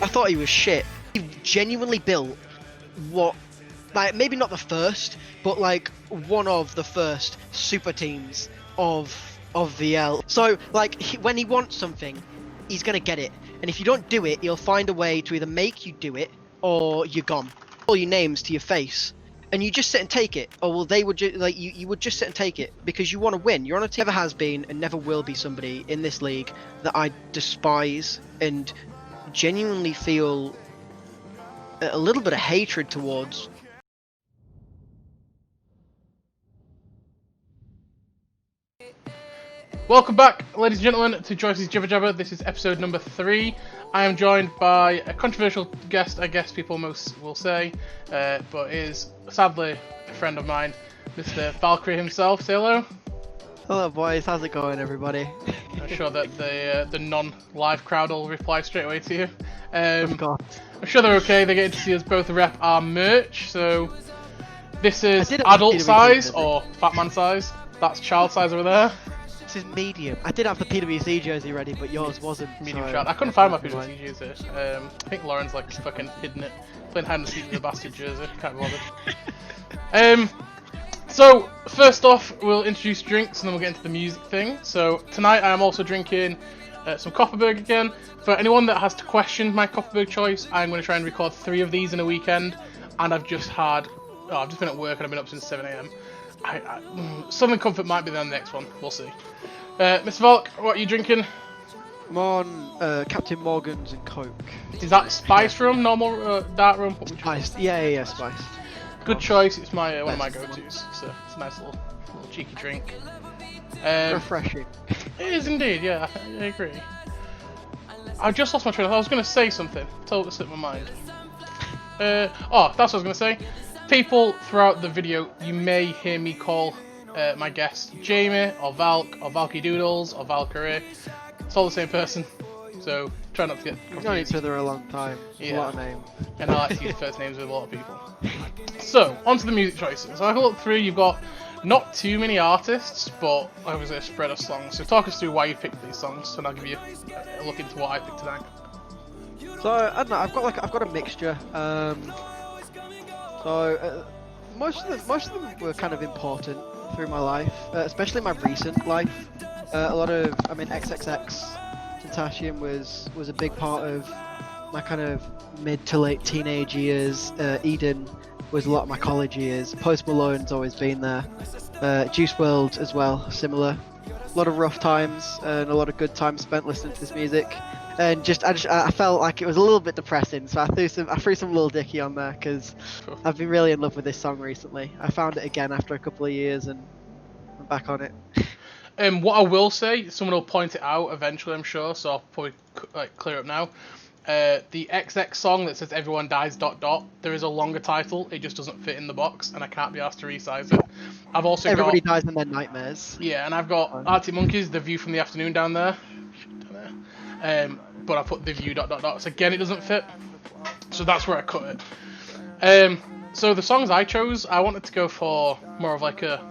I thought he was shit. He genuinely built what, like, maybe not the first, but like one of the first super teams of VL. So like when he wants something, he's gonna get it, and if you don't do it, he'll find a way to either make you do it or you're gone. All your names to your face, and you just sit and take it. Or well, they would you would just sit and take it because you want to win. You're on a team. Never has been and never will be somebody in this league that I despise and genuinely feel a little bit of hatred towards. Welcome back, ladies and gentlemen, to Joycey's Jibber-Jabber. This is episode number 3. I am joined by a controversial guest, I guess people most will say, but is sadly a friend of mine, Mr. Valkyrie himself. Say hello. Hello boys, how's it going everybody? I'm sure that the non-live crowd will reply straight away to you. Of course. I'm sure they're okay, they're getting to see us both rep our merch, so this is adult size or fat man size. That's child size over there. This is medium. I did have the PwC jersey ready, but yours wasn't. Medium so child. I couldn't find my PwC jersey. I think Lauren's like fucking hidden it, playing hide and seek with the bastard jersey. Can't be bothered. So first off, we'll introduce drinks and then we'll get into the music thing. So tonight I am also drinking some Kopparberg again. For anyone that has to question my Kopparberg choice, I'm going to try and record 3 of these in a weekend, and I've just been at work and I've been up since 7 AM. Southern Comfort might be the next one. We'll see. Mr. Valk, what are you drinking? I'm on Captain Morgan's and Coke. Is that spice rum, normal dark rum? Spiced. Yeah, spiced. Good choice. It's my one of my go-tos. So it's a nice little cheeky drink. Refreshing. It is indeed. Yeah, I agree. I just lost my train of thought. I was going to say something. Totally slipped my mind. That's what I was going to say. People throughout the video, you may hear me call my guest Jamie, or Valk, or Valky Doodles, or Valkyrie. It's all the same person, so try not to get confused. We've known each other a long time. It's a lot of names. And I like to use first names with a lot of people. So, on to the music choices. So I can look through, you've got not too many artists, but obviously a spread of songs. So talk us through why you picked these songs, and I'll give you a look into what I picked tonight. So, I don't know, I've got a mixture. Most of them were kind of important through my life, especially my recent life. XXX Tentacion was a big part of my kind of mid to late teenage years. Eden was a lot of my college years. Post Malone's always been there. Juice WRLD as well, similar. A lot of rough times and a lot of good times spent listening to this music. And I felt like it was a little bit depressing, so I threw some Lil Dicky on there because I've been really in love with this song recently. I found it again after a couple of years and I'm back on it. What I will say, someone will point it out eventually, I'm sure, so I'll probably clear up now. The XX song that says "Everyone Dies." ... There is a longer title. It just doesn't fit in the box, and I can't be asked to resize it. I've also Everybody Dies in Their Nightmares. Yeah, and I've got Arctic Monkeys, "The View from the Afternoon" down there. But I put "The View ... So again, it doesn't fit. So that's where I cut it. So the songs I chose, I wanted to go for more of like a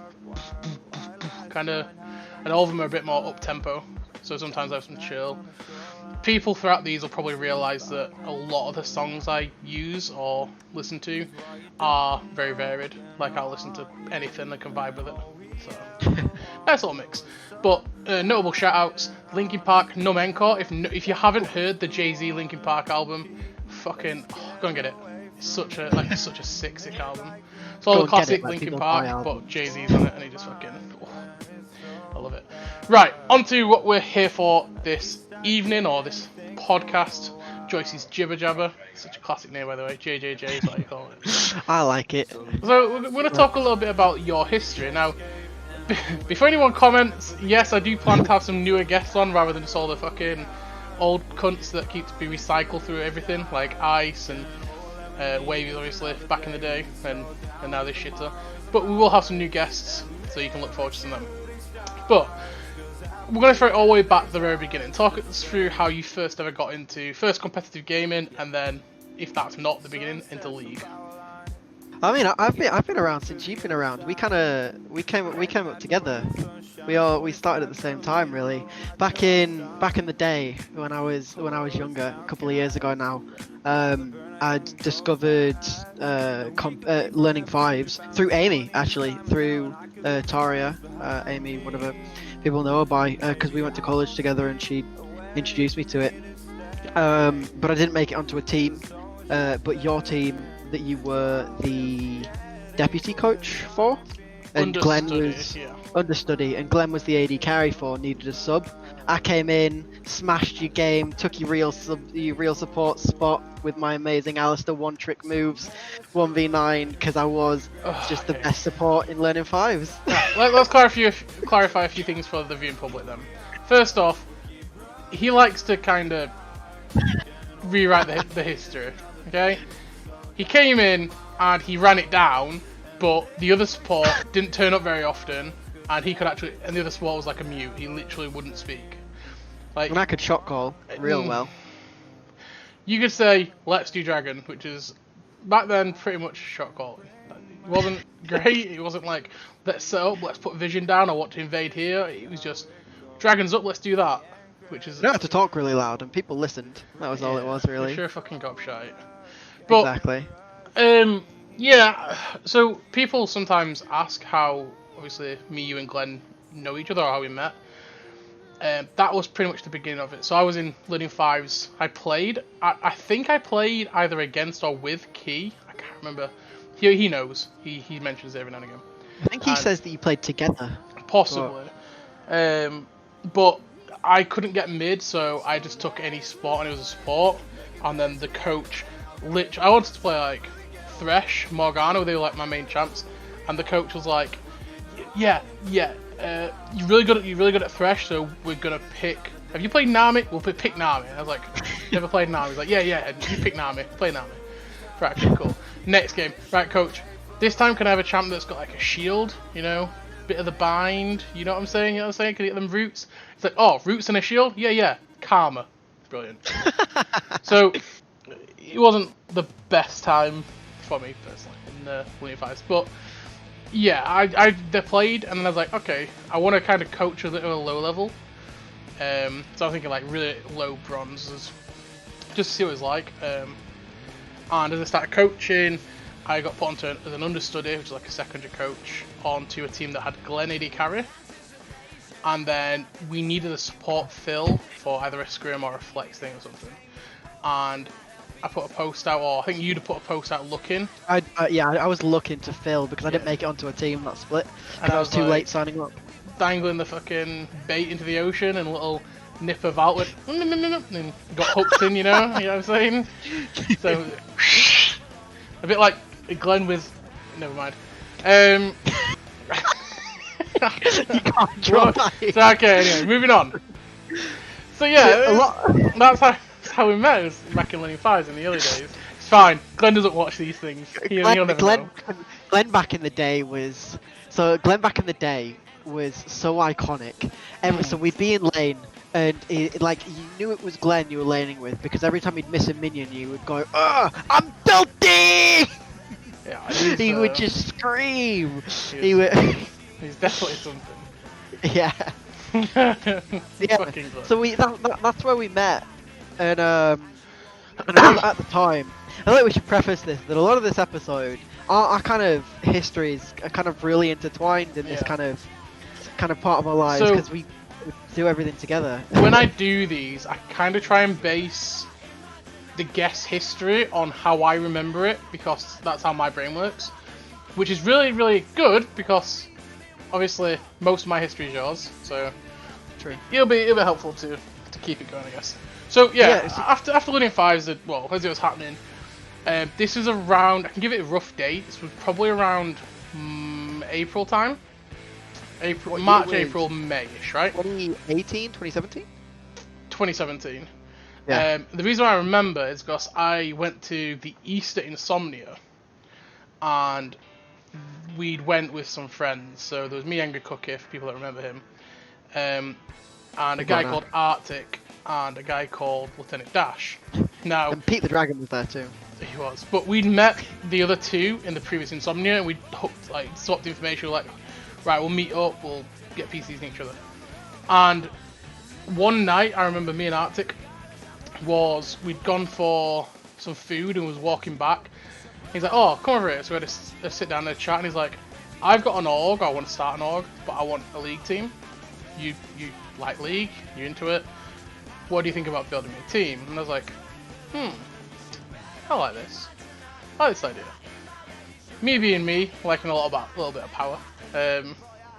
kind of, and all of them are a bit more up tempo. So sometimes I have some chill. People throughout these will probably realise that a lot of the songs I use or listen to are very varied. Like I'll listen to anything that can vibe with it. So nice little mix. But notable shout-outs: Linkin Park, Numb Encore. If you haven't heard the Jay-Z Linkin Park album, fucking go and get it. It's such a sick album. It's all the classic Linkin Park, but Jay-Z's on it, and he just fucking. I love it. Right, on to what we're here for this evening, or this podcast. Joycey's Jibber-Jabber. Such a classic name, by the way. JJJ is what you call it. I like it. So we're going to talk a little bit about your history. Now, before anyone comments, yes, I do plan to have some newer guests on rather than just all the fucking old cunts that keep to be recycled through everything, like Ice and Wavies, obviously, back in the day, and now this shitter. But we will have some new guests, so you can look forward to some of them. But we're going to throw it all the way back to the very beginning. Talk us through how you first ever got into first competitive gaming, and then, if that's not the beginning, into League. I mean, I've been around since you've been around. We came up together. We started at the same time, really. Back in the day when I was younger, a couple of years ago now. I'd discovered learning fives through Amy, actually, through Taria. Amy, whatever people know her by, because we went to college together and she introduced me to it. But I didn't make it onto a team. But your team that you were the deputy coach for, and Glenn was understudy, and Glenn was the AD carry for, needed a sub. I came in, smashed your game, took your real support spot with my amazing Alistair one-trick moves, 1v9, because I was just the best support in learning fives. Let's clarify a few things for the viewing public then. First off, he likes to kind of rewrite the history, okay? He came in and he ran it down, but the other support didn't turn up very often, and the other support was like a mute. He literally wouldn't speak. Like, and I could shot call real well. You could say, let's do dragon, which is, back then, pretty much shot calling. It wasn't great, it wasn't like, let's set up, let's put vision down, I want to invade here. It was just, dragon's up, let's do that. Which is... You don't have to talk really loud, and people listened. That was all it was, really. Sure fucking gobshite. Exactly. Yeah, so people sometimes ask how, obviously, me, you, and Glenn know each other, or how we met. That was pretty much the beginning of it. So I was in learning fives. I think I played either against or with Key. I can't remember. He knows. He mentions it every now and again. I think he says that you played together. Possibly. But I couldn't get mid, so I just took any spot, and it was a support. And then the coach, I wanted to play like Thresh, Morgana, they were like my main champs. And the coach was like, yeah. You're really good at Thresh, so we're gonna pick. Have you played Nami? We'll pick Nami. I was like, never played Nami. He's like, yeah. You pick Nami. Play Nami. Right, okay, cool. Next game, right, coach. This time, can I have a champ that's got like a shield? You know, bit of the bind. You know what I'm saying? Can I get them roots? It's like, oh, roots and a shield. Yeah. Karma. Brilliant. So it wasn't the best time for me personally in the League Fives, but. Yeah, I played, and then I was like, okay, I want to kind of coach a little low level. So I was thinking like really low bronzes, just to see what it was like. And as I started coaching, I got put onto as an understudy, which is like a secondary coach, onto a team that had Glen AD carry. And then we needed a support fill for either a scrim or a flex thing or something. And I put a post out, or I think you'd have put a post out looking. I was looking to fill because I didn't make it onto a team that split. And I was too late signing up. Dangling the fucking bait into the ocean, and a little nip of outward, and got hooked in, you know what I'm saying? So, a bit like Glenn with, never mind. You can't draw that. So okay, anyway, moving on. So yeah, that's how we met. It was back in learning fives in the early days. It's fine. Glenn doesn't watch these things. He'll never know. Glenn back in the day was so iconic. So we'd be in lane, and like you knew it was Glenn you were laning with because every time he'd miss a minion, you would go, "Oh, I'm filthy!" Yeah, he would just scream. He's definitely something. Yeah. That's where we met. And at the time, I think we should preface this that a lot of this episode, our kind of histories are kind of really intertwined in this kind of part of our lives because we do everything together. When I do these, I kind of try and base the guest history on how I remember it because that's how my brain works, which is really, really good because obviously most of my history is yours, so true. It'll be helpful to keep it going, I guess. So after learning fives, as it was happening, this is around. I can give it a rough date. This was probably around April time. March, April, May-ish, right? 2018, 2017. 2017. Yeah. The reason I remember is because I went to the Easter Insomnia, and we went with some friends. So there was me, Angry Cookie, for people that remember him, and a guy called Arctic. And a guy called Lieutenant Dash. Now, and Pete the Dragon was there too. He was, but we'd met the other two in the previous Insomnia, and we'd swapped information. Like, right, we'll meet up, we'll get PCs in each other. And one night, I remember me and Arctic we'd gone for some food and was walking back. He's like, oh, come over here. So we had a sit down and a chat, and he's like, I've got an org, I want to start an org, but I want a league team. You like league, you're into it. What do you think about building me a team? And I was like, I like this. I like this idea. Me being me, liking a little bit of power. I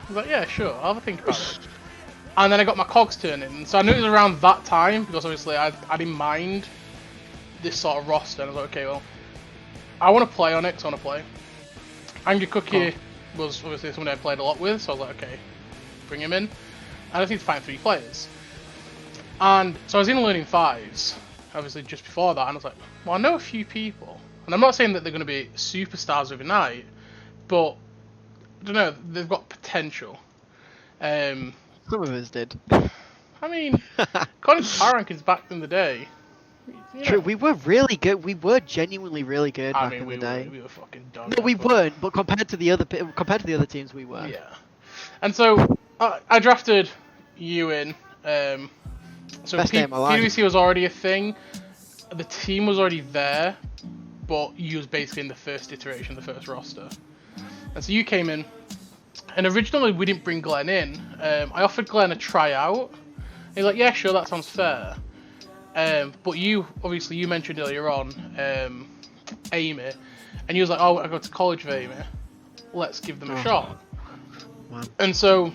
was like, yeah, sure, I'll have a think about it. And then I got my cogs turning, so I knew it was around that time, because obviously I had in mind this sort of roster, and I was like, okay, well, I want to play on it, because I want to play. Angry Cookie was obviously somebody I played a lot with, so I was like, okay, bring him in. And I just need to find 3 players. And so I was in Learning 5s, obviously just before that, and I was like, well, I know a few people. And I'm not saying that they're going to be superstars overnight, but, I don't know, they've got potential. Some of us did. I mean, according to power rankings back in the day. True, we were really good. We were genuinely really good back in the day. We were fucking dog. No, we weren't, but compared to the other teams, we were. Yeah. And so I drafted you in. So Best day of my life. PwC was already a thing. The team was already there, but you was basically in the first iteration, the first roster. And so you came in, and originally we didn't bring Glenn in. I offered Glenn a tryout. He's like, yeah, sure, that sounds fair. But you mentioned earlier on Amy, and you was like, oh, I go to college with Amy. Let's give them a shot. Wow. And so,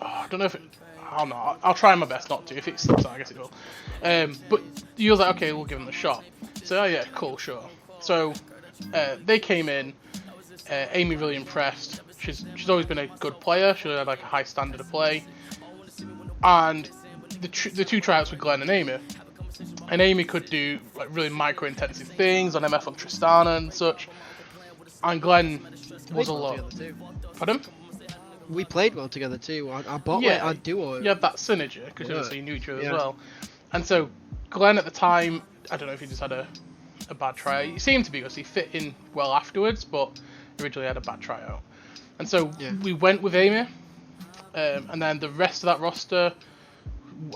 I don't know if I don't know. I'll try my best not to. If it slips out, I guess it will. But you was like, okay, we'll give them a shot. So, oh yeah, cool, sure. So, they came in. Amy really impressed. She's always been a good player. She had like a high standard of play. And the 2 tryouts with Glenn and Amy. And Amy could do like really micro-intensive things on MF on Tristana and such. And Glenn was a lot. Pardon? We played well together too. Our duo. You had that synergy because obviously you knew each other as well. And so Glenn at the time, I don't know if he just had a bad tryout. He seemed to be because he fit in well afterwards, but originally had a bad tryout. And so we went with Amy, and then the rest of that roster,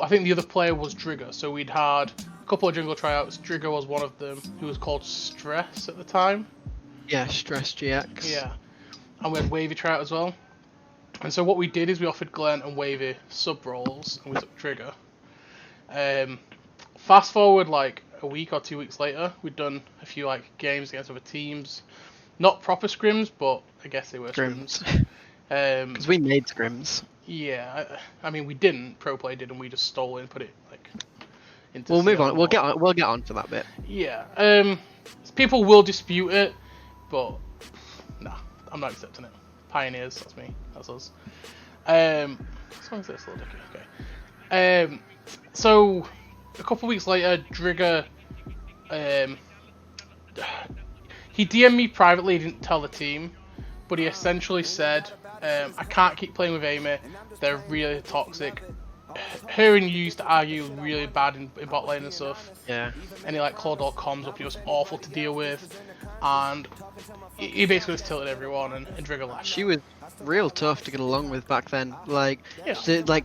I think the other player was Drigger. So we'd had a couple of jungle tryouts. Drigger was one of them, who was called Stress at the time. Yeah, Stress GX. Yeah, and we had Wavy tryout as well. And so what we did is we offered Glenn and Wavy sub roles, and we took Trigger. Fast forward like a week or 2 weeks later, we'd done a few like games against other teams, not proper scrims, but I guess they were scrims. Because we made scrims. Yeah, I mean we didn't. Pro Play did, and we just stole it and put it like into. We'll move on. We'll get on to that bit. Yeah. People will dispute it, but nah, I'm not accepting it. Pioneers, that's me. That's us. As long as it's a little dicky, okay. So a couple of weeks later, Drigger, he DM'd me privately. He didn't tell the team, but he essentially said, "I can't keep playing with Amy. They're really toxic. Her and you used to argue really bad in bot lane and stuff. Yeah. And he like called all comms up. He was awful to deal with, and he basically just tilted everyone, and Drigger left. She was real tough to get along with back then. Like, Yeah.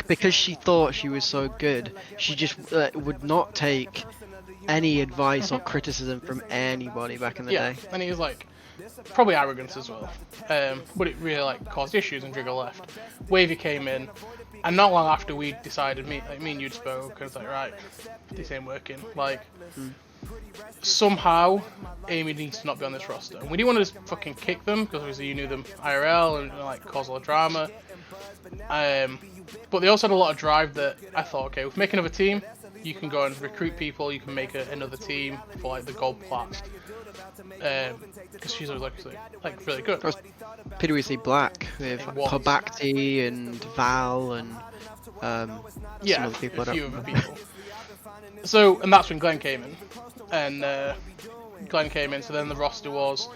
because she thought she was so good, she just would not take any advice or criticism from anybody back in the day. And he was like, probably arrogance as well. But it really like caused issues, and Drigger left. Wavy came in, and not long after we decided, me and you'd spoke, and it's like, right, this ain't working. Like, somehow Amy needs to not be on this roster, and we didn't want to just fucking kick them because obviously you knew them IRL and like cause a lot of drama. But they also had a lot of drive that I thought, okay, with making another team, you can go and recruit people, you can make another team for like the gold plat. Because she's always like really good. PwC Black with Kobakti and Val and some other people. A few other people. So, and that's when Glenn came in. And so then the roster was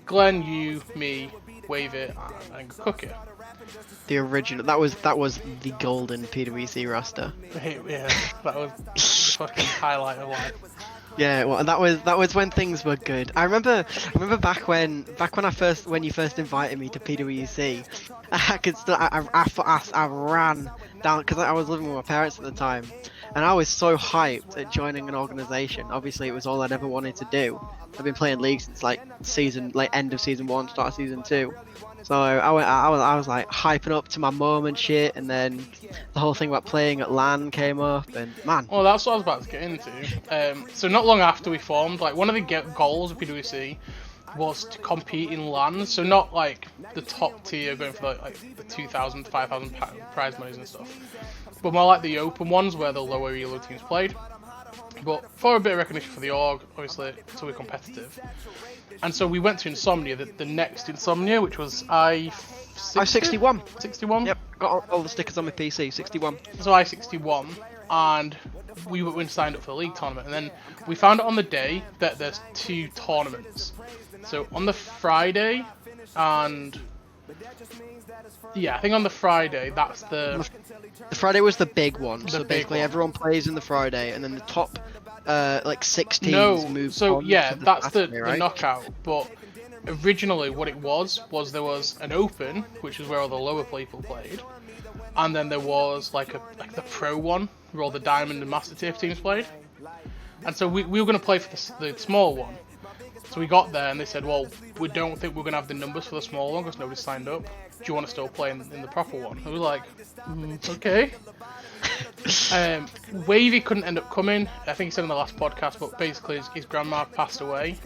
Glenn, you, me, Wavy, and Cookie. The original. That was the golden PwC roster. Yeah, that was the fucking highlight of life. Yeah, well, that was when things were good. I remember back when you first invited me to PwC, I ran down because I was living with my parents at the time, and I was so hyped at joining an organization. Obviously, it was all I'd ever wanted to do. I've been playing League since like end of season 1, start of season 2. So I was like hyping up to my mom and shit, and then the whole thing about playing at LAN came up, and man. Well, that's what I was about to get into. So not long after we formed, like one of the goals of PwC was to compete in LANs, so not like the top tier going for like the 2,000, 5,000 prize monies and stuff, but more like the open ones where the lower elo teams played. But for a bit of recognition for the org, obviously, so we're competitive. And so we went to Insomnia, the next Insomnia, which was I-61. 61? Yep, got all the stickers on my PC, 61. So I-61, and we went signed up for the league tournament, and then we found out on the day that there's 2 tournaments. So on the Friday, and yeah, I think on the Friday, that's the Friday was the big one. So big basically one. Everyone plays in the Friday, and then the top like 6 teams move so on yeah, to the that's Saturday, the right? knockout. But originally, what it was there was an open, which is where all the lower people played, and then there was like the pro one, where all the diamond and master tier teams played. And so we were going to play for the small one. So we got there and they said, well, we don't think we're going to have the numbers for the small one because nobody signed up. Do you want to still play in the proper one? I was like, okay. Wavy couldn't end up coming. I think he said in the last podcast, but basically his grandma passed away.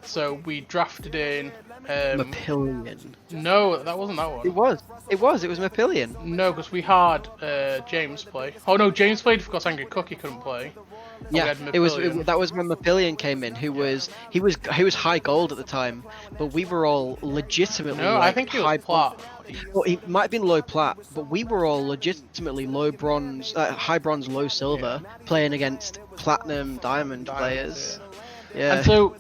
So we drafted in... Mapillion. No, that wasn't that one. It was Mapillion. No, because we had James play. Oh no, James played because Angry Cookie couldn't play. Yeah, that was when Mapillion came in. He was high gold at the time, but we were all legitimately. No, like, I think he was plat. Well, he might have been low plat, but we were all legitimately low bronze, high bronze, low silver, playing against platinum, diamond players. Yeah. And so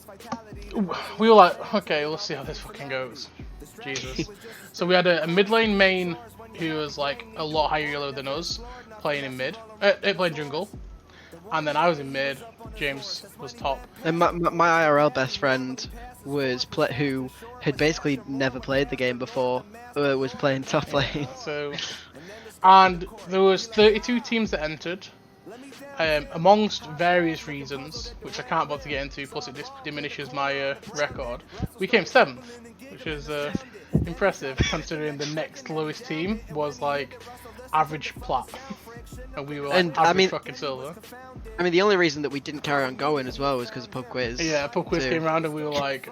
we were like, okay, let's see how this fucking goes. Jesus. So we had a mid lane main who was like a lot higher elo than us, playing in mid, playing jungle. And then I was in mid, James was top. And my IRL best friend was who had basically never played the game before, was playing top lane. So, and there was 32 teams that entered, amongst various reasons, which I can't bother to get into, plus it diminishes my record. We came 7th, which is impressive considering the next lowest team was like average plat. And we were like average fucking silver. I mean, the only reason that we didn't carry on going as well was because of pub quiz. Yeah, pub quiz came around and we were like,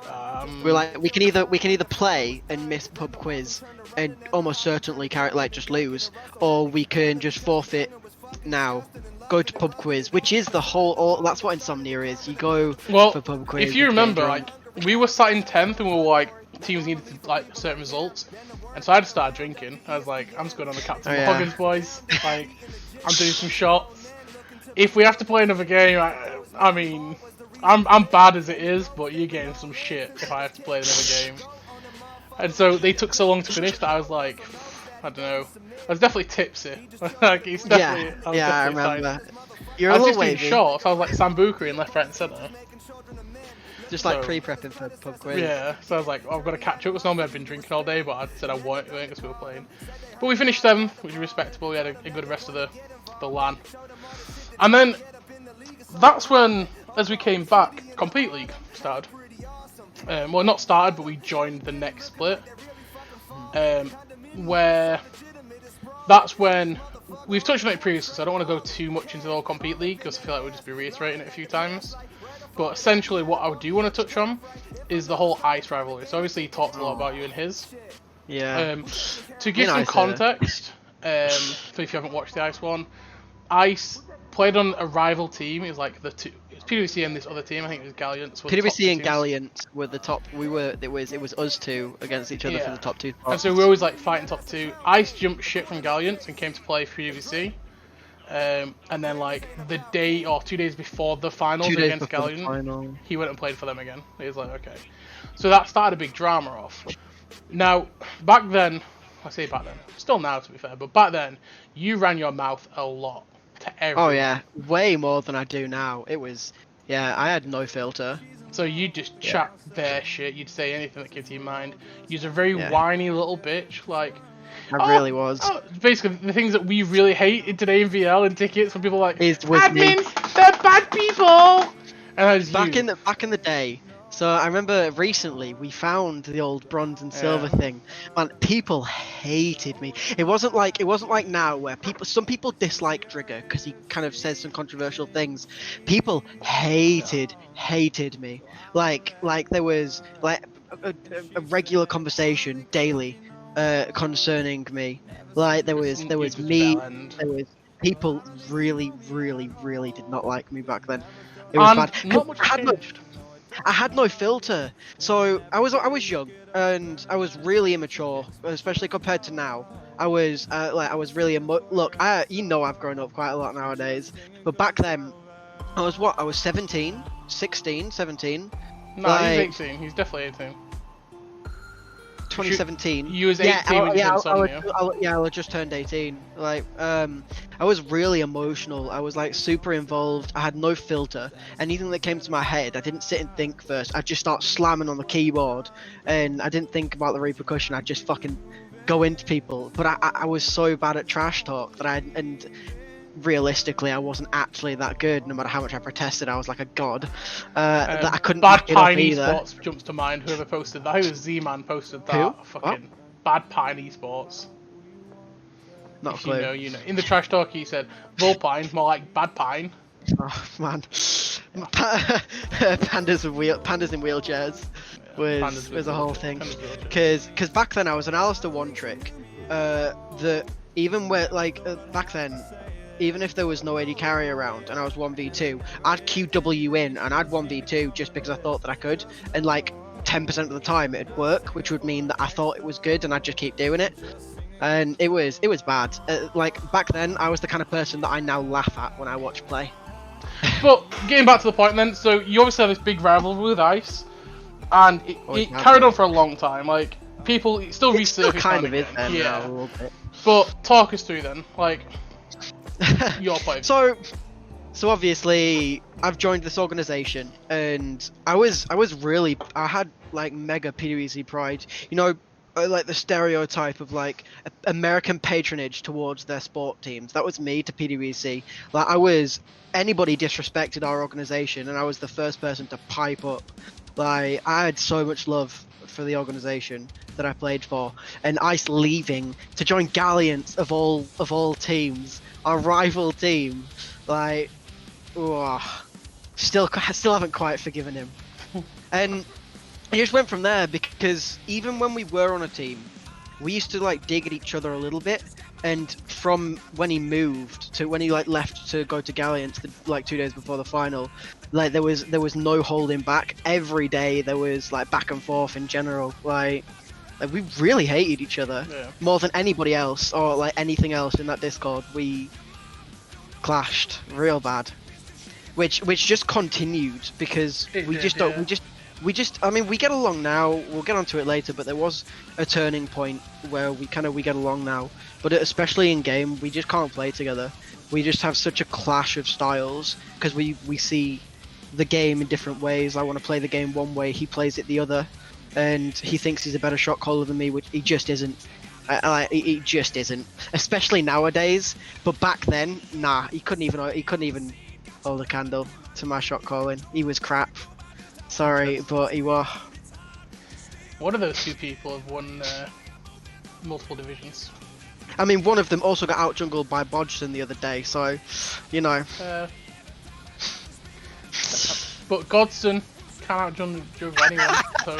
we can either play and miss pub quiz and almost certainly just lose, or we can just forfeit now, go to pub quiz, which is that's what Insomnia is. You go for pub quiz. If you remember, like we were sat in 10th and we were like teams needed to like certain results, and so I just started drinking. I was like, I'm just going on the Captain Huggins boys. Like, I'm doing some shots. If we have to play another game, I mean, I'm bad as it is, but you're getting some shit if I have to play another game. And so they took so long to finish that I was like, I don't know. I was definitely tipsy. Like, it's definitely. I remember. You're I a was little just doing shots. I was like Sambuca in left, right, and centre. Just like pre-prepping for pub quiz. Yeah, so I was like, I've got to catch up. Because normally I've been drinking all day, but I said I weren't because we were playing. But we finished 7th, which is respectable. We had a good rest of the LAN. And then that's when, as we came back, Complete League started. Well, not started, but we joined the next split. Where that's when we've touched on it previously, so I don't want to go too much into the whole Complete League because I feel like we'll just be reiterating it a few times. But essentially, what I do want to touch on is the whole Ice rivalry. So obviously, he talked a lot about you and his. Yeah. To give some context, so if you haven't watched the Ice one, Ice played on a rival team. It was like it's PwC and this other team. I think it was Galliants. PwC and Galliant were the top. It was us two against each other for the top 2 spots. And so we're always like fighting top 2. Ice jumped shit from Galliants and came to play for PwC. And then like the day or 2 days before the finals against Galliant, he went and played for them again. He was like, okay. So that started a big drama off. Now, back then, I say back then, still now to be fair, but back then, you ran your mouth a lot to everyone. Oh yeah, way more than I do now. It was, I had no filter. So you just chat their shit, you'd say anything that came to your mind. You're a very whiny little bitch, like, I really was. Basically, the things that we really hated today in VL and tickets when people are like, It was me. admins, they're bad people! And I was Back in the day. So I remember recently we found the old bronze and silver thing. Man, people hated me. It wasn't like now where some people dislike Drigger because he kind of says some controversial things. People hated me. Like there was like a regular conversation daily concerning me. Like there was me. There was people really did not like me back then. It was bad. Not much changed. I had no filter, so I was young and I was really immature, especially compared to now. I was really look. I've grown up quite a lot nowadays, but back then, I was 17, 16, 17. No, he's 18. He's definitely 18. 2017. You was 18 when you had insomnia. I just turned 18. Like, I was really emotional. I was like super involved. I had no filter. Anything that came to my head, I didn't sit and think first. I'd just start slamming on the keyboard, and I didn't think about the repercussion. I'd just fucking go into people. But I was so bad at trash talk that realistically, I wasn't actually that good. No matter how much I protested, I was like a god. That I couldn't Bad back it up Pine either. Esports jumps to mind. Whoever posted that, it was Z-Man posted that. Who? Fucking Bad Pine Esports. Not a If clue. you know. In the trash talk, he said Vulpine, more like Bad Pine. Oh man, pandas in wheelchairs was a whole thing. Because back then I was an Alistair one trick. That even where back then, even if there was no AD carry around and I was 1v2, I'd QW in and I'd 1v2 just because I thought that I could, and like 10% of the time it'd work, which would mean that I thought it was good and I'd just keep doing it. And it was bad. Like back then, I was the kind of person that I now laugh at when I watch play. But getting back to the point then, so you obviously have this big rivalry with Ice, and it carried on for a long time. Like people it still resurfaced. Kind of is then, yeah. now, a little bit. But talk us through then, like your play. So obviously I've joined this organization, and I had like mega PWC pride. You know, like the stereotype of like American patronage towards their sport teams. That was me to PWC. Like anybody disrespected our organization, and I was the first person to pipe up. Like I had so much love for the organization that I played for, and Ice leaving to join Galliants of all teams, our rival team. Like, still haven't quite forgiven him. And it just went from there, because even when we were on a team, we used to like dig at each other a little bit. And from when he moved to when he like left to go to Galliants, like 2 days before the final, like there was no holding back. Every day there was like back and forth in general. Like we really hated each other more than anybody else or like anything else in that Discord. We clashed real bad, which just continued because we just I mean, we get along now. We'll get onto it later, but there was a turning point where we get along now. But especially in game, we just can't play together. We just have such a clash of styles because we see the game in different ways. I want to play the game one way, he plays it the other, and he thinks he's a better shot caller than me, which he just isn't. He just isn't, especially nowadays. But back then, nah, he couldn't even hold a candle to my shot calling. He was crap. Sorry, but he was. One of those two people have won multiple divisions. I mean, one of them also got out jungled by Bodgson the other day, so, you know. But Godson can't out jungle anyone, so.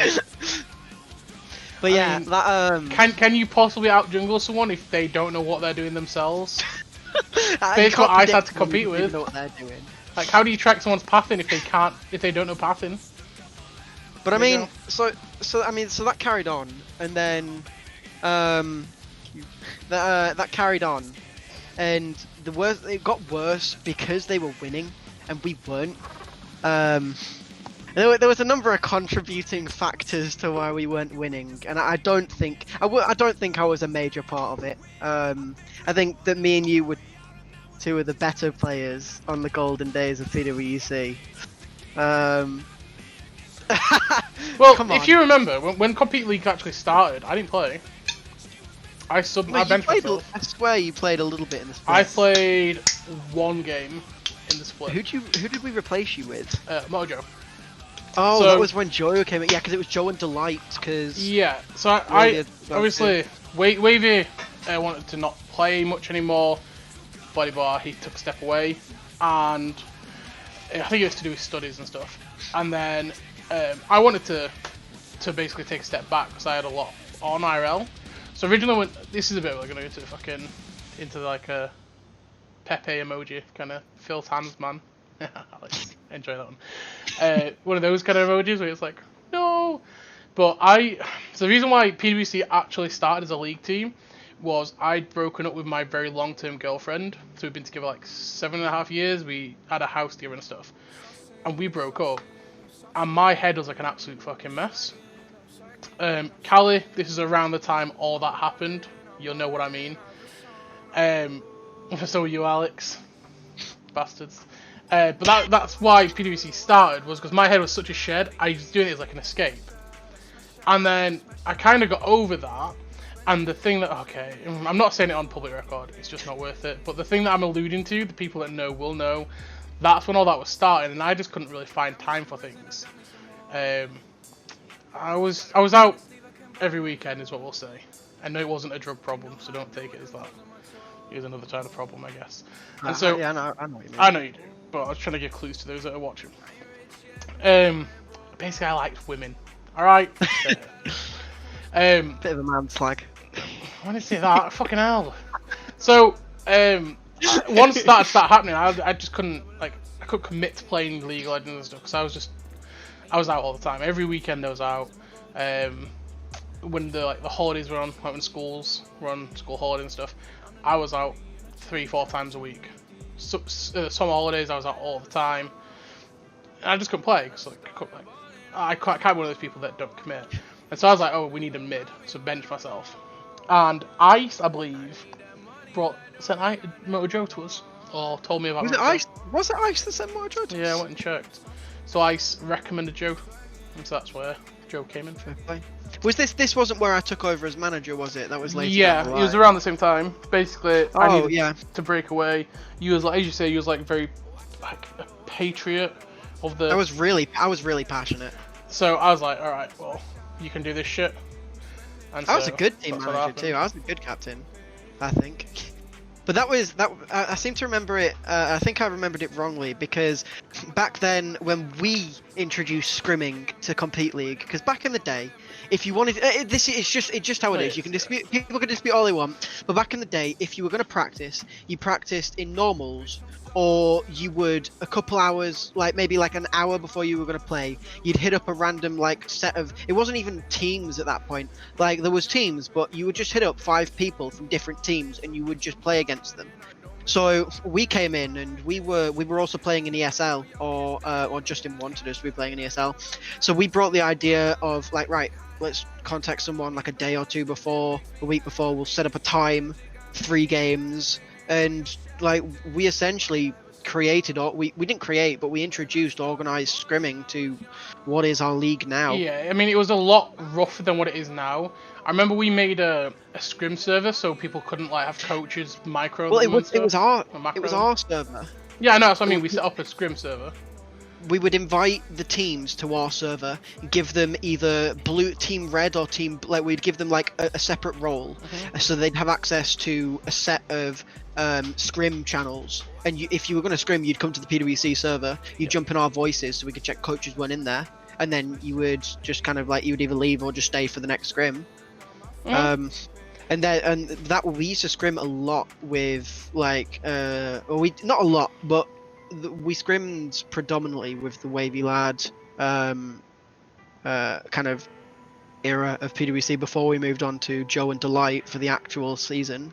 But yeah, I mean, Can you possibly out jungle someone if they don't know what they're doing themselves? That's what Ice had to compete with. Know what they're doing. Like, how do you track someone's pathing if they don't know pathing? But I mean, so that carried on, and then that carried on, and it got worse because they were winning and we weren't. There was a number of contributing factors to why we weren't winning, and I don't think I was a major part of it. I think that me and you were two of the better players on the golden days of PWC. Well, if you remember, when Compete League actually started, I didn't play. I benched myself. I swear you played a little bit in the split. I played one game in the split. Who did we replace you with? Mojo. Oh, So, that was when Joe came in. Yeah, because it was Joe and Delight. Yeah, so I obviously Wavy wanted to not play much anymore. Bloody bar, he took a step away, and I think it was to do with studies and stuff. And then I wanted to basically take a step back because I had a lot on IRL. So originally, when this is a bit we're gonna go into like a Pepe emoji kind of Phil's hands man. Alex, enjoy that one. One of those kind of emojis where it's like no. But so the reason why PWC actually started as a league team was I'd broken up with my very long-term girlfriend. So we've been together like 7.5 years. We had a house together and stuff, and we broke up. And my head was like an absolute fucking mess. Callie, this is around the time all that happened. You'll know what I mean. So you, Alex. Bastards. But that's why PWC started, was because my head was such a shed. I was doing it as like an escape. And then I kind of got over that. And the thing that, okay, I'm not saying it on public record, it's just not worth it. But the thing that I'm alluding to, the people that know will know, that's when all that was starting. And I just couldn't really find time for things. I was out every weekend is what we'll say. I know it wasn't a drug problem, so don't take it as that. It was another kind of problem, I guess. And so yeah, I know what you mean. I know you do, but I was trying to give clues to those that are watching. Basically, I liked women. All right. Bit of a man slag. When did I say that? Fucking hell. So once that started happening, I just couldn't I couldn't commit to playing League of Legends and stuff because I was out all the time. Every weekend I was out. When the holidays were on, like when schools were on, school holidays and stuff, I was out 3-4 times a week. So, summer holidays I was out all the time. And I just couldn't play because I can't be one of those people that don't commit. And so I was like, oh, we need a mid, so bench myself. And Ice, I believe, sent Mojo to us, or told me about. Was it Ice? Was it Ice that sent Mojo to us? Yeah, I went and checked. So Ice recommended Joe, and so that's where Joe came in. Was this wasn't where I took over as manager, was it? That was later. Yeah, it was around the same time. Basically, I needed to break away. You was like, as you say, you was like very like a patriot of the. I was really passionate. So I was like, all right, well, you can do this shit. And I was a good team manager too. I was a good captain, I think. But I seem to remember it. I think I remembered it wrongly because back then when we introduced scrimming to Compete League, because back in the day, if you wanted, it's just how it is. You can dispute, people can dispute all they want. But back in the day, if you were going to practice, you practiced in normals, or you would a couple hours, like maybe like an hour before you were going to play, you'd hit up a random like set of. It wasn't even teams at that point. Like there was teams, but you would just hit up 5 people from different teams, and you would just play against them. So we came in and we were also playing in ESL, or Justin wanted us to be playing in ESL. So we brought the idea of like, right, let's contact someone like a day or two before, a week before, we'll set up a time, 3 games, and like we essentially created, or we didn't create, but we introduced organized scrimming to what is our league now. Yeah, I mean it was a lot rougher than what it is now. I remember we made a scrim server so people couldn't like have coaches micro. Well, it was our server. Yeah, I know. That's what I mean. We set up a scrim server. We would invite the teams to our server, give them either blue team red or team like we'd give them like a separate role, so they'd have access to a set of scrim channels. And if you were going to scrim, you'd come to the PWC server, you'd jump in our voices so we could check coaches weren't in there, and then you would just kind of like you would either leave or just stay for the next scrim. And that we used to scrim a lot with like not a lot, but we scrimmed predominantly with the Wavy Lad kind of era of PWC before we moved on to Joe and Delight for the actual season,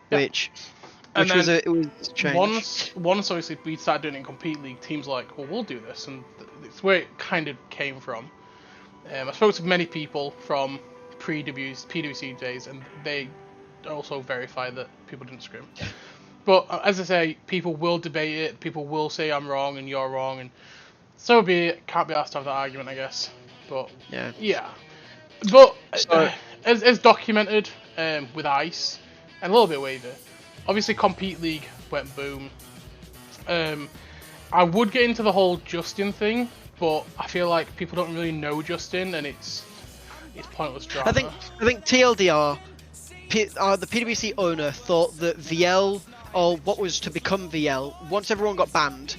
which was it was changed. Once obviously we started doing it in Compete League, teams like, well, we'll do this, and it's where it kind of came from. I spoke to many people from PWC days, and they also verify that people didn't scrim. But as I say, people will debate it. People will say I'm wrong and you're wrong, and so be it. Can't be asked to have that argument, I guess. But yeah. But so, as documented, with Ice and a little bit of Wavy. Obviously, Compete League went boom. I would get into the whole Justin thing, but I feel like people don't really know Justin, and it's pointless drama. I think TLDR, the PWC owner thought that VL, or what was to become VL, once everyone got banned,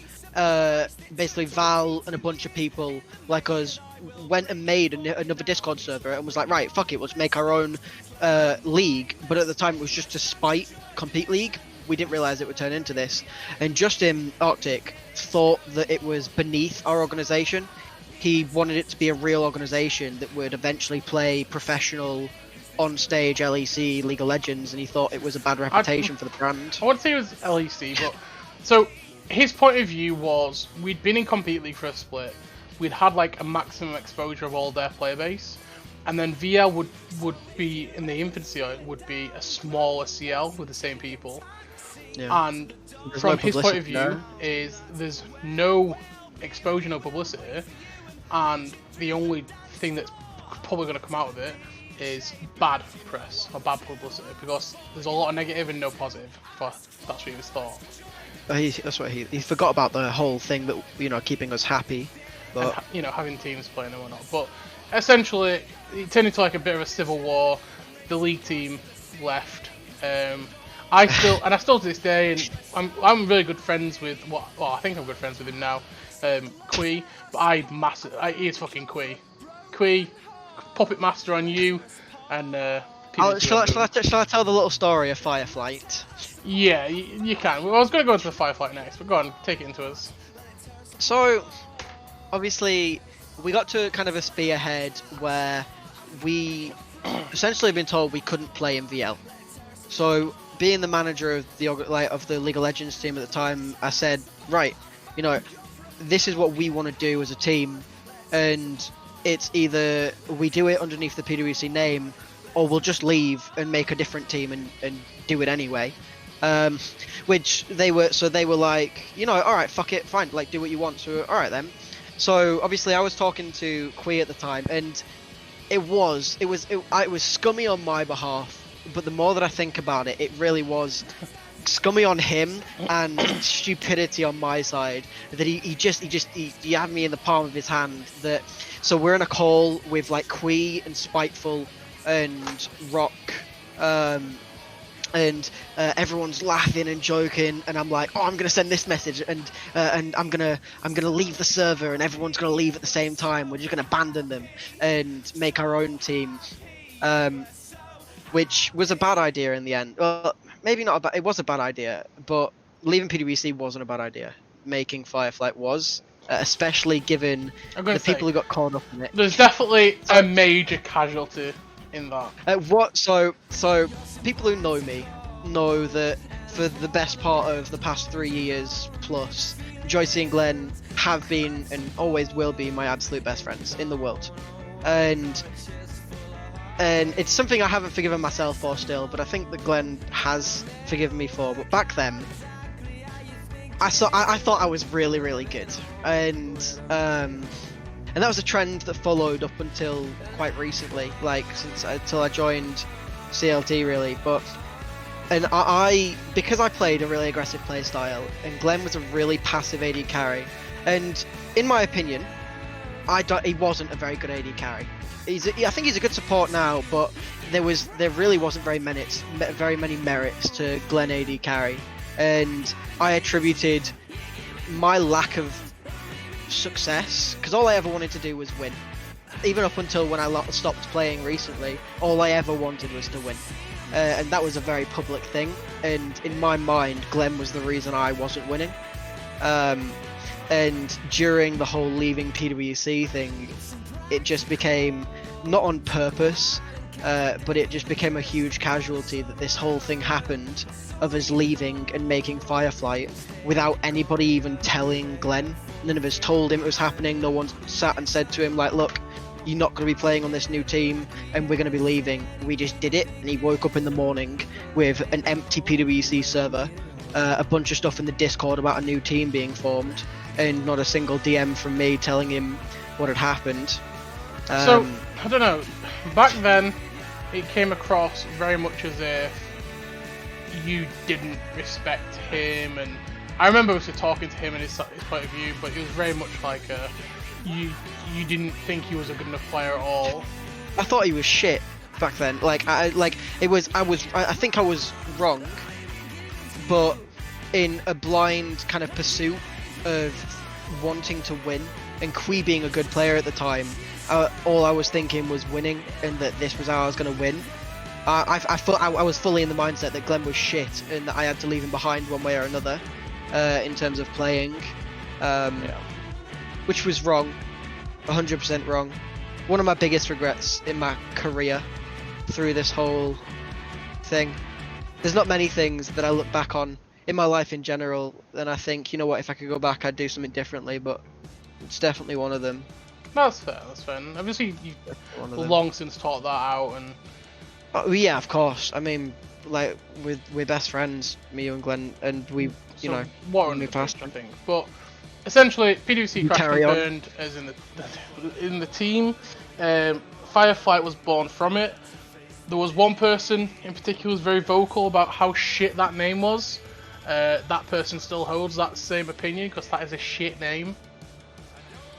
basically Val and a bunch of people like us went and made another Discord server and was like, right, fuck it, let's make our own league. But at the time it was just to spite Compete League. We didn't realize it would turn into this. And Justin Arctic thought that it was beneath our organization. He wanted it to be a real organization that would eventually play professional on-stage LEC League of Legends, and he thought it was a bad reputation for the brand. I wouldn't say it was LEC, but so his point of view was we'd been in Compete League for a split. We'd had like a maximum exposure of all their player base, and then VL would be in the infancy. It would be a smaller CL with the same people. Yeah. And there's from his point of view is there's no exposure, no publicity, and the only thing that's probably going to come out of it is bad press or bad publicity, because there's a lot of negative and no positive. That's what he was thought. That's what he forgot about the whole thing that keeping us happy, but and, having teams playing and whatnot. But essentially, it turned into like a bit of a civil war. The league team left. I still to this day, and I'm really good friends with I think I'm good friends with him now, Quee. But he is fucking Quee. Quee, puppet master on you, and shall I tell the little story of Fireflight? Yeah, you can. Well, I was going to go into the Fireflight next, but go on, take it into us. So, obviously, we got to kind of a spearhead where we essentially been told we couldn't play in VL. So, being the manager of the League of Legends team at the time, I said, right, this is what we want to do as a team, and it's either we do it underneath the PWC name, or we'll just leave and make a different team and do it anyway. Which they were like, all right, fuck it, fine, like do what you want. So all right then. So obviously I was talking to Quee at the time, and it was scummy on my behalf. But the more that I think about it, it really was scummy on him and stupidity on my side. That he had me in the palm of his hand. So we're in a call with like Quee and Spiteful and Rock, and everyone's laughing and joking, and I'm like, I'm gonna send this message, and I'm gonna leave the server, and everyone's gonna leave at the same time. We're just gonna abandon them and make our own team. Which was a bad idea in the end. Well, maybe not it was a bad idea, but leaving PWC wasn't a bad idea. Making Fireflight was, especially given the people who got caught up in it. There's definitely a major casualty in that. So people who know me know that for the best part of the past 3 years plus, Joycey and Glenn have been and always will be my absolute best friends in the world. And it's something I haven't forgiven myself for still, but I think that Glenn has forgiven me for. But back then, I thought I was really, really good, and that was a trend that followed up until quite recently, like until I joined CLT really. And because I played a really aggressive playstyle, and Glenn was a really passive AD carry, and in my opinion, he wasn't a very good AD carry. I think he's a good support now, but there really wasn't very many merits to Glenn AD carry, and I attributed my lack of success, because all I ever wanted to do was win. Even up until when I stopped playing recently, all I ever wanted was to win, and that was a very public thing. And in my mind, Glenn was the reason I wasn't winning. And during the whole leaving PWC thing, it just became, not on purpose, but it just became a huge casualty that this whole thing happened, of us leaving and making Fireflight without anybody even telling Glenn. None of us told him it was happening. No one sat and said to him like, look, you're not going to be playing on this new team and we're going to be leaving. We just did it, and he woke up in the morning with an empty PWC server, a bunch of stuff in the Discord about a new team being formed, and not a single DM from me telling him what had happened. So, I don't know, back then, it came across very much as if you didn't respect him, and I remember also talking to him and his point of view, but it was very much like you didn't think he was a good enough player at all. I thought he was shit back then. I think I was wrong, but in a blind kind of pursuit of wanting to win, and Kui being a good player at the time, all I was thinking was winning, and that this was how I was going to win. I thought I was fully in the mindset that Glenn was shit, and that I had to leave him behind one way or another, in terms of playing, which was wrong, 100% wrong. One of my biggest regrets in my career through this whole thing. There's not many things that I look back on in my life in general, and I think, you know what, if I could go back, I'd do something differently, but it's definitely one of them. That's fair, and obviously you've long since taught that out, and... Oh, yeah, of course. I mean, like, we're best friends, me, you and Glenn, and we, you know, what we passed, I think. But essentially, PwC crashed and burned as in the team. Fireflight was born from it. There was one person in particular who was very vocal about how shit that name was. That person still holds that same opinion, because that is a shit name.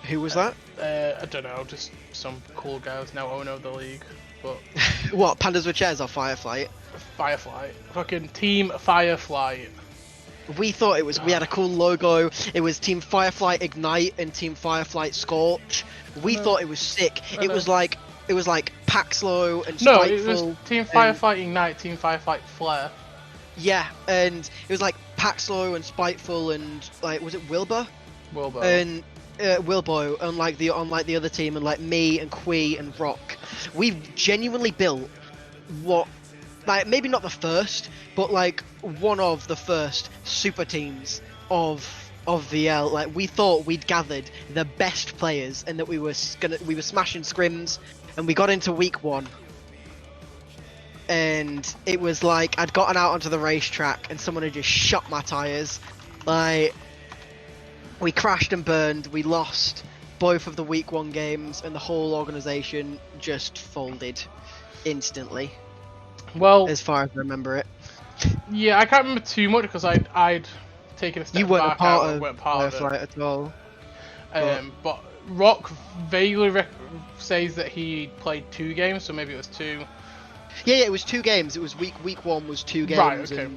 Who was that? I don't know, just some cool guy who's now owner of the league. But what, Pandas with Chairs or Fireflight? Fireflight. Fucking Team Fireflight. We thought it was, we had a cool logo. It was Team Fireflight Ignite and Team Fireflight Scorch. We thought it was sick. It was like Paxlow and Spiteful. No, it was Team Fireflight Ignite, Team Fireflight Flare. Yeah, and it was like Paxlow and Spiteful and, like, was it Wilbur? Wilbur. And Wilbo, unlike the other team, and like me and Kui and Rock. We've genuinely built what, like, maybe not the first, but like one of the first super teams of VL. Like, we thought we'd gathered the best players, and that we were smashing scrims, and we got into week 1. And it was like I'd gotten out onto the racetrack and someone had just shot my tires. Like, we crashed and burned, we lost both of the week 1 games, and the whole organisation just folded instantly. Well, as far as I remember it. Yeah, I can't remember too much because I'd taken a step back. You weren't part of it at all. But Rock vaguely says that he played 2 games, so maybe it was 2. Yeah, it was 2 games. It was week 1 was 2 games. Right, okay.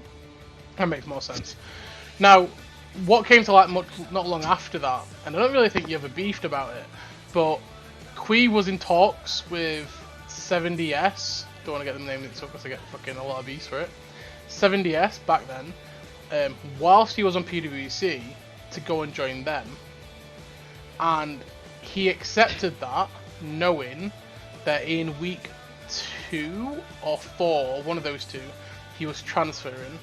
That makes more sense. Now, what came to light not long after that, and I don't really think you ever beefed about it, but Kui was in talks with 7DS. Don't want to get them named mixed up because I get fucking a lot of beefs for it. 7DS back then, whilst he was on PwC, to go and join them, and he accepted that, knowing that in week 2 or 4, one of those 2, he was transferring,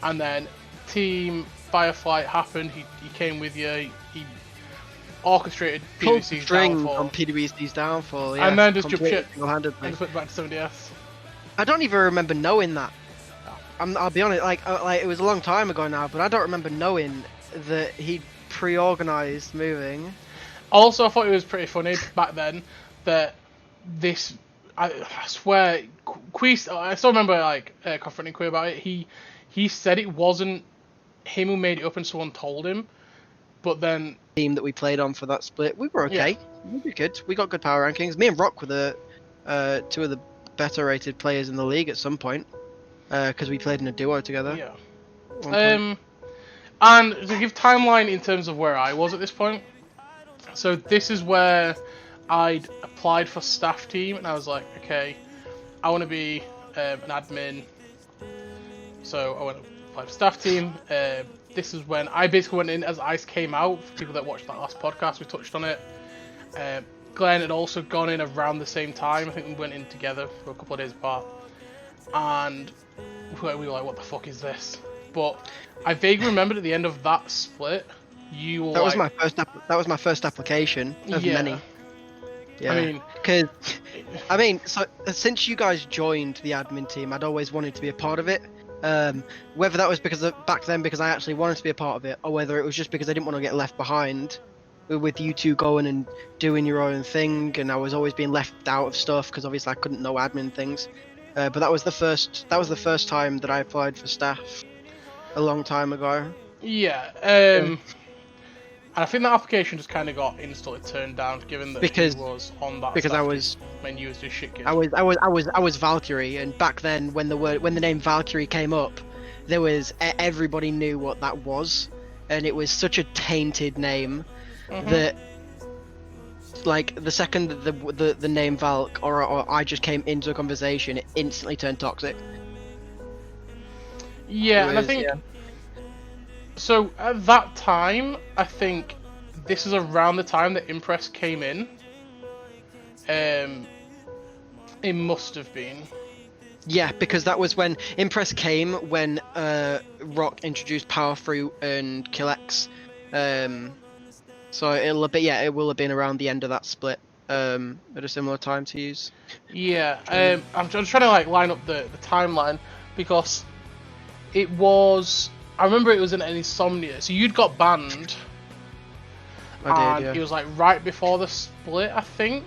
and then Team Fireflight happened. He came with you. He orchestrated PwC's downfall. On PwC's downfall, yeah. And then just jumped ship and just went back to 7DS. I don't even remember knowing that. I'll be honest, like it was a long time ago now, but I don't remember knowing that he'd pre-organised moving. Also, I thought it was pretty funny back then that this. I swear, Kui. I still remember confronting Kui about it. He said it wasn't him who made it up and someone told him, but then team that we played on for that split, we were okay. Yeah. We were good. We got good power rankings. Me and Rock were the 2 of the better rated players in the league at some point, because we played in a duo together. Yeah. And to give timeline in terms of where I was at this point, so this is where I'd applied for staff team, and I was like, okay, I want to be an admin, so I went to apply for staff team. This is when I basically went in as ICE came out. For people that watched that last podcast, we touched on it. Glenn had also gone in around the same time. I think we went in together for a couple of days apart, and we were like, what the fuck is this? But I vaguely remembered at the end of that split, you were was my first. That was my first application of many. Yeah. I mean, so since you guys joined the admin team, I'd always wanted to be a part of it. Whether that was because back then because I actually wanted to be a part of it, or whether it was just because I didn't want to get left behind with you 2 going and doing your own thing, and I was always being left out of stuff because obviously I couldn't know admin things. But that was the first. That was the first time that I applied for staff a long time ago. Yeah. Yeah. And I think that application just kind of got instantly turned down, given that he Because was on that because I staff team was when you was just shit kid. I was Valkyrie, and back then when the name Valkyrie came up, there was everybody knew what that was, and it was such a tainted name that like the second that the name Valk or I just came into a conversation, it instantly turned toxic. Yeah, and I think so. At that time, I think this is around the time that Impress came in. It must have been. Yeah, because that was when Impress came, when Rock introduced Power Fruit and Killex. So it will have been around the end of that split. At a similar time to use. Yeah, I'm just trying to like line up the timeline because it was. I remember it was in Insomnia, so you'd got banned, I did, yeah. it was like right before the split, I think.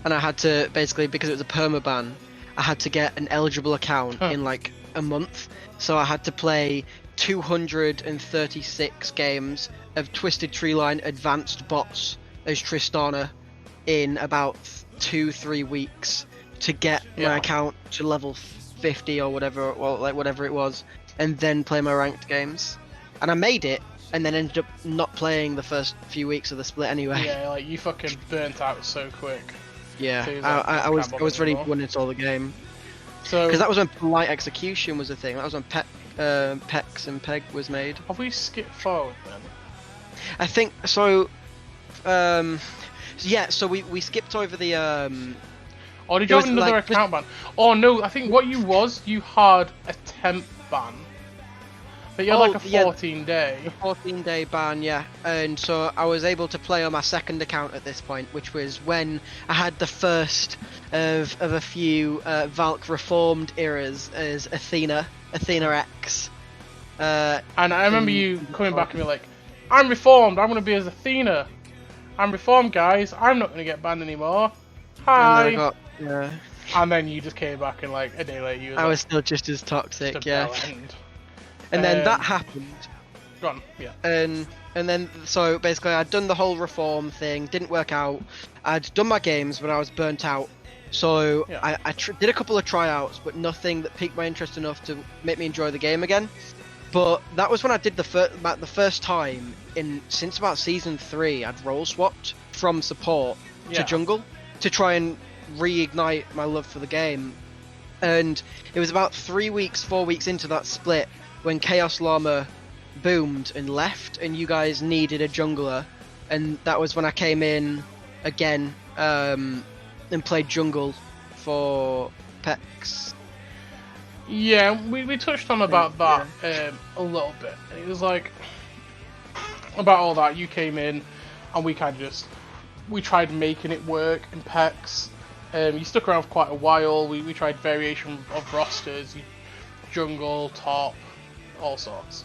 And I had to basically, because it was a perma ban, I had to get an eligible account in like a month. So I had to play 236 games of Twisted Treeline Advanced Bots as Tristana in about 2-3 weeks to get my account to level 50 or whatever, well, like whatever it was, and then play my ranked games. And I made it, and then ended up not playing the first few weeks of the split anyway. Yeah, like you fucking burnt out so quick. Yeah, So I was ready to win it all the game. So because that was when Polite Execution was a thing. That was when Pex and Peg was made. Have we skipped forward then? I think so. Yeah, so we skipped over the. Or did you have another account ban? Oh no, I think what you had a temp ban. But you had like a 14-day. A 14-day ban, yeah. And so I was able to play on my second account at this point, which was when I had the first of a few Valk reformed eras as Athena X. And I remember you coming back and being like, I'm reformed, I'm going to be as Athena. I'm reformed, guys, I'm not going to get banned anymore. Hi! And then you just came back and like a day later you was still just as toxic, just yeah. And then that happened. Go on, yeah. And then, so basically I'd done the whole reform thing, didn't work out. I'd done my games, but I was burnt out. So I did a couple of tryouts, but nothing that piqued my interest enough to make me enjoy the game again. But that was when I did the first time since about season 3, I'd role swapped from support to jungle to try and reignite my love for the game. And it was about 4 weeks into that split when Chaos Llama boomed and left, and you guys needed a jungler, and that was when I came in again and played jungle for Pex. Yeah, we touched on about that a little bit. It was like about all that. You came in, and we kind of we tried making it work in Pex. You stuck around for quite a while. We tried variation of rosters, jungle, top, all sorts.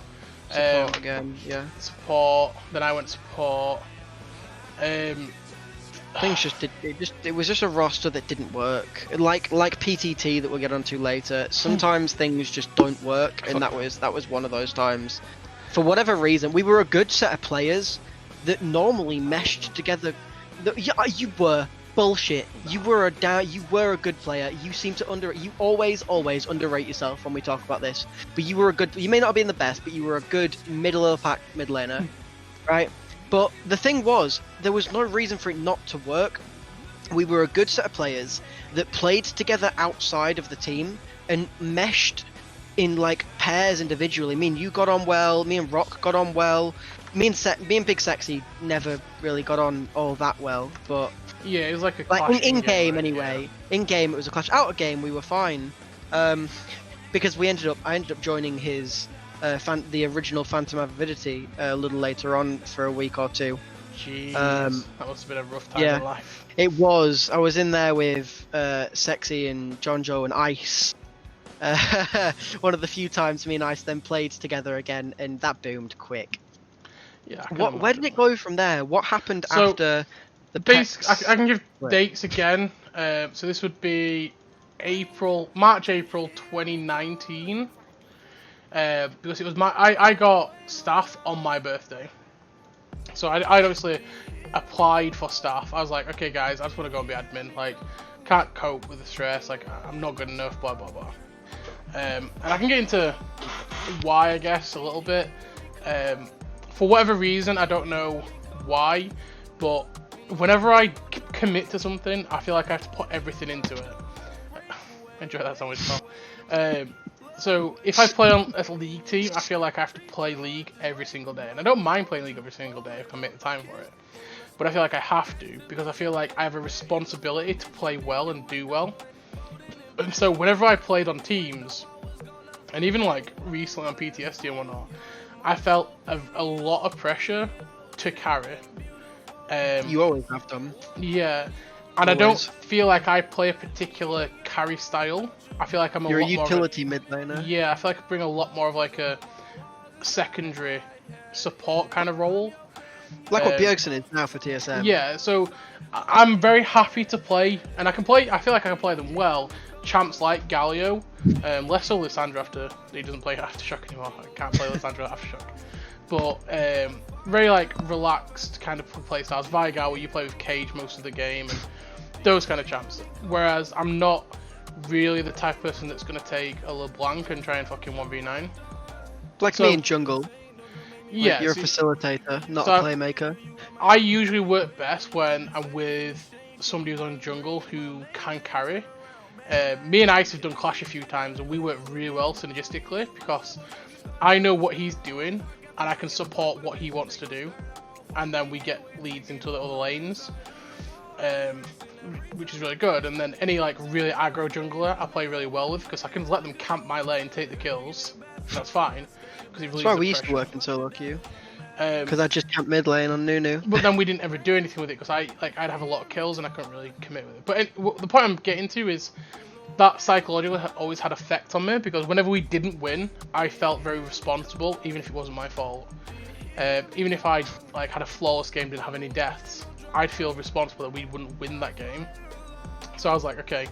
Support again, yeah. Support. Then I went support. Things it was just a roster that didn't work. Like PTT that we'll get onto later. Sometimes things just don't work, and that was one of those times. For whatever reason, we were a good set of players that normally meshed together. You were bullshit. You were a good player. You seem to you always underrate yourself when we talk about this. But you were you may not have been the best, but you were a good middle of the pack mid laner, right? But the thing was, there was no reason for it not to work. We were a good set of players that played together outside of the team and meshed in like pairs individually. Me and you got on well. Me and Rock got on well. Me and Big Sexy never really got on all that well, but yeah, it was like a clash in game anyway. Yeah. In game it was a clash. Out of game we were fine, because I ended up joining his the original Phantom Avidity a little later on for a week or two. Jeez, that must have been a rough time in life. It was. I was in there with Sexy and John Joe and Ice. One of the few times me and Ice then played together again, and that boomed quick. Yeah. Where did it go from there? What happened after the base? I can give dates again. So this would be March, April 2019. Because it was I got staff on my birthday. So I obviously applied for staff. I was like, okay guys, I just want to go and be admin. Like, can't cope with the stress. Like, I'm not good enough, blah, blah, blah. And I can get into why, I guess, a little bit. For whatever reason, I don't know why, but whenever I commit to something, I feel like I have to put everything into it. Enjoy that sandwich, pal. So if I play on a league team, I feel like I have to play league every single day. And I don't mind playing league every single day if I make the time for it. But I feel like I have to, because I feel like I have a responsibility to play well and do well. And so whenever I played on teams, and even like recently on PTSD and whatnot, I felt a lot of pressure to carry. You always have done. Yeah. And always. I don't feel like I play a particular carry style. I feel like You're a utility mid laner. Yeah, I feel like I bring a lot more of like a secondary support kind of role. Like what Bjergsen is now for TSM. Yeah, so I'm very happy to play, and I can play. I feel like I can play them well. Champs like Galio, less so Lissandra after he doesn't play Aftershock anymore. I can't play Lissandra Aftershock. But very like relaxed kind of play styles. Vigal, where you play with Cage most of the game, and those kind of champs. Whereas I'm not really the type of person that's going to take a LeBlanc and try and fucking 1v9. Like me in jungle. Yeah, like you're a facilitator, not a playmaker. I usually work best when I'm with somebody who's on jungle who can carry. Me and Ice have done Clash a few times, and we work really well synergistically because I know what he's doing and I can support what he wants to do, and then we get leads into the other lanes, which is really good. And then any like really aggro jungler I play really well with because I can let them camp my lane, take the kills. That's fine. That's why we used to work in solo queue. Because I just camped mid lane on Nunu. But then we didn't ever do anything with it because I'd have a lot of kills and I couldn't really commit with it. But the point I'm getting to is that psychologically always had effect on me because whenever we didn't win, I felt very responsible, even if it wasn't my fault. Even if I like had a flawless game, didn't have any deaths, I'd feel responsible that we wouldn't win that game. So I was like, okay.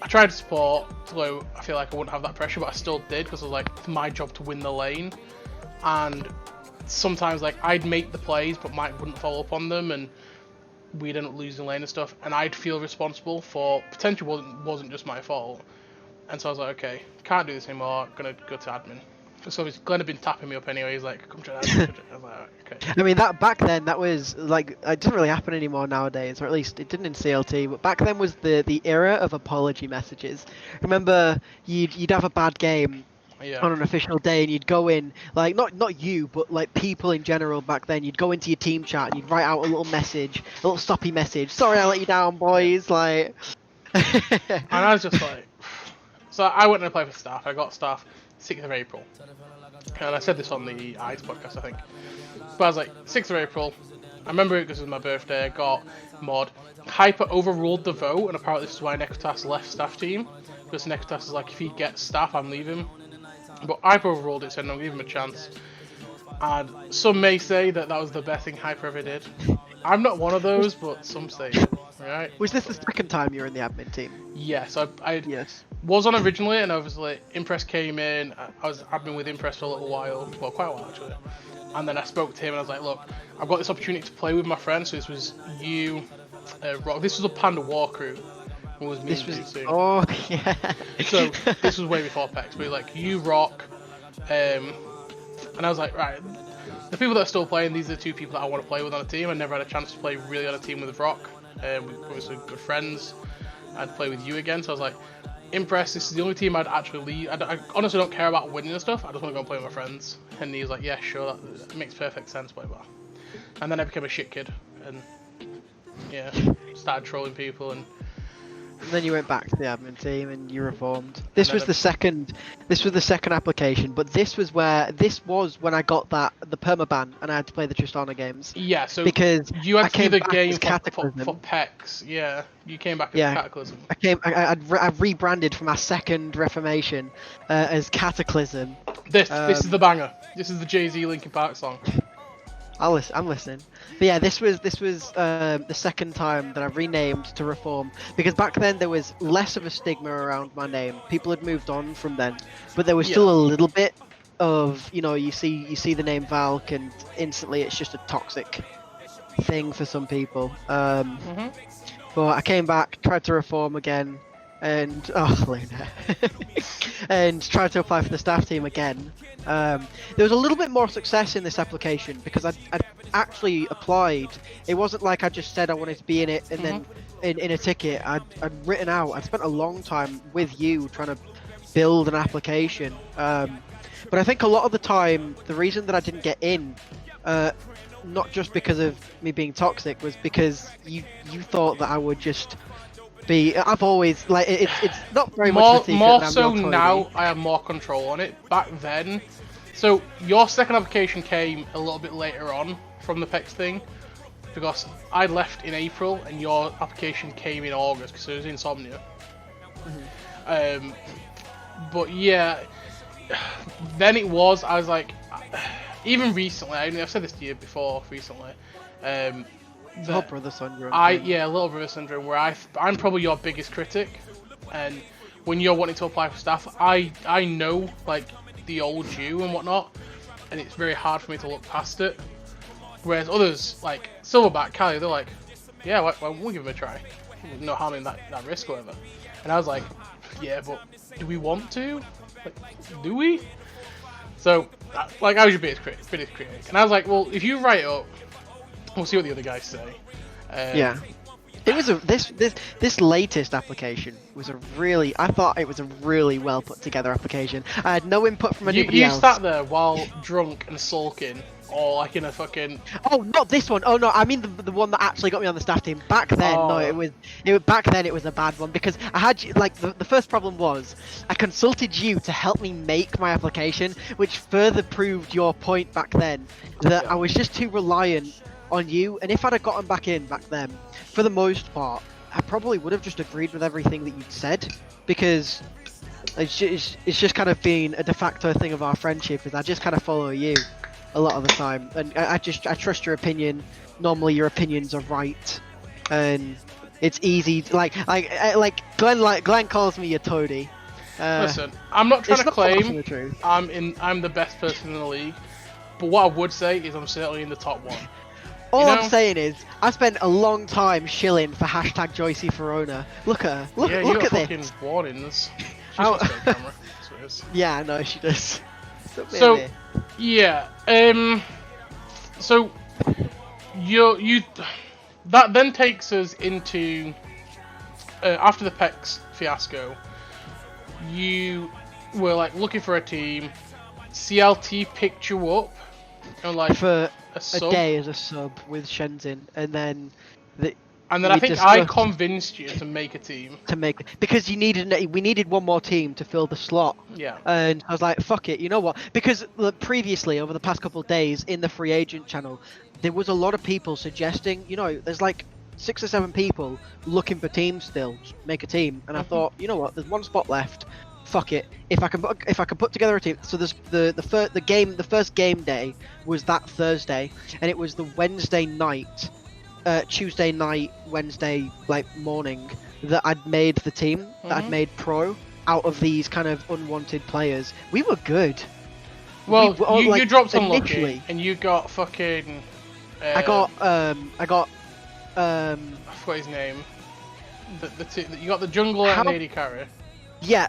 I tried to support, so I feel like I wouldn't have that pressure, but I still did because it was like it's my job to win the lane. And sometimes like I'd make the plays, but Mike wouldn't follow up on them, and we'd end up losing lane and stuff. And I'd feel responsible for potentially wasn't just my fault. And so I was like, okay, can't do this anymore. Gonna go to admin. So Glenn had been tapping me up anyway. He's like, come try admin. I was like, okay. I mean, that back then, that was like, it doesn't really happen anymore nowadays, or at least it didn't in CLT. But back then was the era of apology messages. Remember, you'd have a bad game on an official day, and you'd go in, like not you, but like people in general back then. You'd go into your team chat and you'd write out a little message, a little stoppy message. Sorry, I let you down, boys. Like, and I was just like, so I went and applied for staff. I got staff 6th of April. And I said this on the ICE podcast, I think. But I was like, 6th of April. I remember it because it was my birthday. I got mod. Hyper overruled the vote, and apparently this is why Nekotas left staff team. Because Nekotas is like, if he gets staff, I'm leaving. But Hyper overruled it, said no, give him a chance. And some may say that was the best thing Hyper ever did. I'm not one of those, but some say it. Right? Was this the second time you were in the admin team? Yes, I was on originally, and obviously Impress came in. I've been with Impress for a little while, well, quite a while actually. And then I spoke to him, and I was like, look, I've got this opportunity to play with my friends. So this was you, Rock. This was a Panda War crew. It was me soon. Oh yeah. So this was way before PEX, but like you, Rock, and I was like, right, the people that are still playing, these are the two people that I want to play with on a team. I never had a chance to play really on a team with Rock. We were so good friends. I'd play with you again, so I was like, Impress, this is the only team I'd actually lead. I honestly don't care about winning and stuff. I just want to go and play with my friends. And he was like, yeah, sure, that makes perfect sense, blah blah. And then I became a shit kid, and yeah, started trolling people, and then you went back to the admin team and you reformed. This was the second application, but this was when I got the permaban and I had to play the Tristana games. Yeah, so because you had to do the game for Cataclysm. PEX. Yeah, you came back as Cataclysm. I rebranded for my second reformation as Cataclysm. This is the banger. This is the Jay-Z Linkin Park song. I'm listening. But yeah, this was the second time that I've renamed to Reform because back then there was less of a stigma around my name. People had moved on from then, but there was still a little bit of you see the name Valk and instantly it's just a toxic thing for some people. But I came back, tried to reform again, and Luna, and tried to apply for the staff team again. There was a little bit more success in this application because I'd actually applied. It wasn't like I just said I wanted to be in it and then in a ticket. I'd written out. I'd spent a long time with you trying to build an application. But I think a lot of the time, the reason that I didn't get in, not just because of me being toxic, was because you thought that I would just be. I've always like it's not very much of a secret more that I'm so your now. I have more control on it. Back then, so your second application came a little bit later on from the PEX thing because I left in April and your application came in August because it was Insomnia. But yeah, then I was like. Even recently, I mean, I've said this to you before. Recently, little brother syndrome. Little brother syndrome, where I'm probably your biggest critic, and when you're wanting to apply for staff, I know like the old you and whatnot, and it's very hard for me to look past it. Whereas others like Silverback, Callie, they're like, yeah, why won't we give it a try? There's no harm in that risk or whatever. And I was like, yeah, but do we want to? Like, do we? So, like, I was your biggest critic, and I was like, well, if you write it up, we'll see what the other guys say. Yeah, it was this latest application was I thought it was a really well put together application. I had no input from anybody else. You sat there while drunk and sulking, or like in a fucking. Oh, not this one. Oh no, I mean the one that actually got me on the staff team. Back then, no, it was back then it was a bad one because I had like the first problem was I consulted you to help me make my application, which further proved your point back then that I was just too reliant on you. And if I'd have gotten back then, for the most part, I probably would have just agreed with everything that you'd said because it's just kind of been a de facto thing of our friendship. Is I just kind of follow you a lot of the time, and I trust your opinion. Normally, your opinions are right, and it's easy. Like Glenn calls me a toady. Listen, I'm not trying to claim I'm the best person in the league, but what I would say is I'm certainly in the top one. All I'm saying is I spent a long time shilling for hashtag Joycey for owner. Look at her. Look at fucking this. warnings. She's got a camera. That's what it is. Yeah, I know she does. So, yeah. So you that then takes us into after the PEX fiasco. You were like looking for a team. CLT picked you up and like for a day as a sub with Shenzhen, and then I think I convinced you to make a team. Because we needed one more team to fill the slot. Yeah. And I was like, fuck it, you know what? Because previously, over the past couple of days, in the free agent channel, there was a lot of people suggesting, there's like 6 or 7 people looking for teams still, make a team. And I thought, you know what? There's one spot left. Fuck it. If I can put together a team. So there's the first game day was that Thursday, and it was the Wednesday night. Tuesday night, Wednesday morning that I'd made the team, that I'd made pro out of these kind of unwanted players. We were good. Well, you dropped unlucky, and you got fucking. I got. I forgot his name. You got the jungler and the AD carry. Yeah.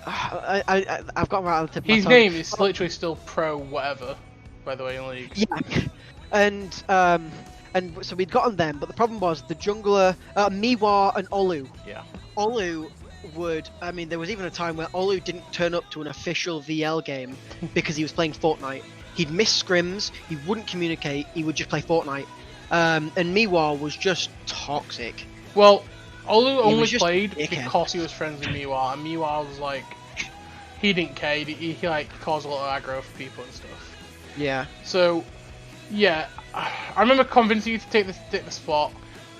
I've got him right on the tip of my His tongue. name is literally still pro whatever. By the way, in league. Yeah, and so we'd gotten them, but the problem was the jungler, Miwa and Olu. Yeah. Olu there was even a time where Olu didn't turn up to an official VL game because he was playing Fortnite. He'd miss scrims, he wouldn't communicate, he would just play Fortnite. And Miwa was just toxic. Well, Olu only played because he was friends with Miwa, and Miwa was like, he didn't care, he like caused a lot of aggro for people and stuff. Yeah. So, yeah, I remember convincing you to take the spot.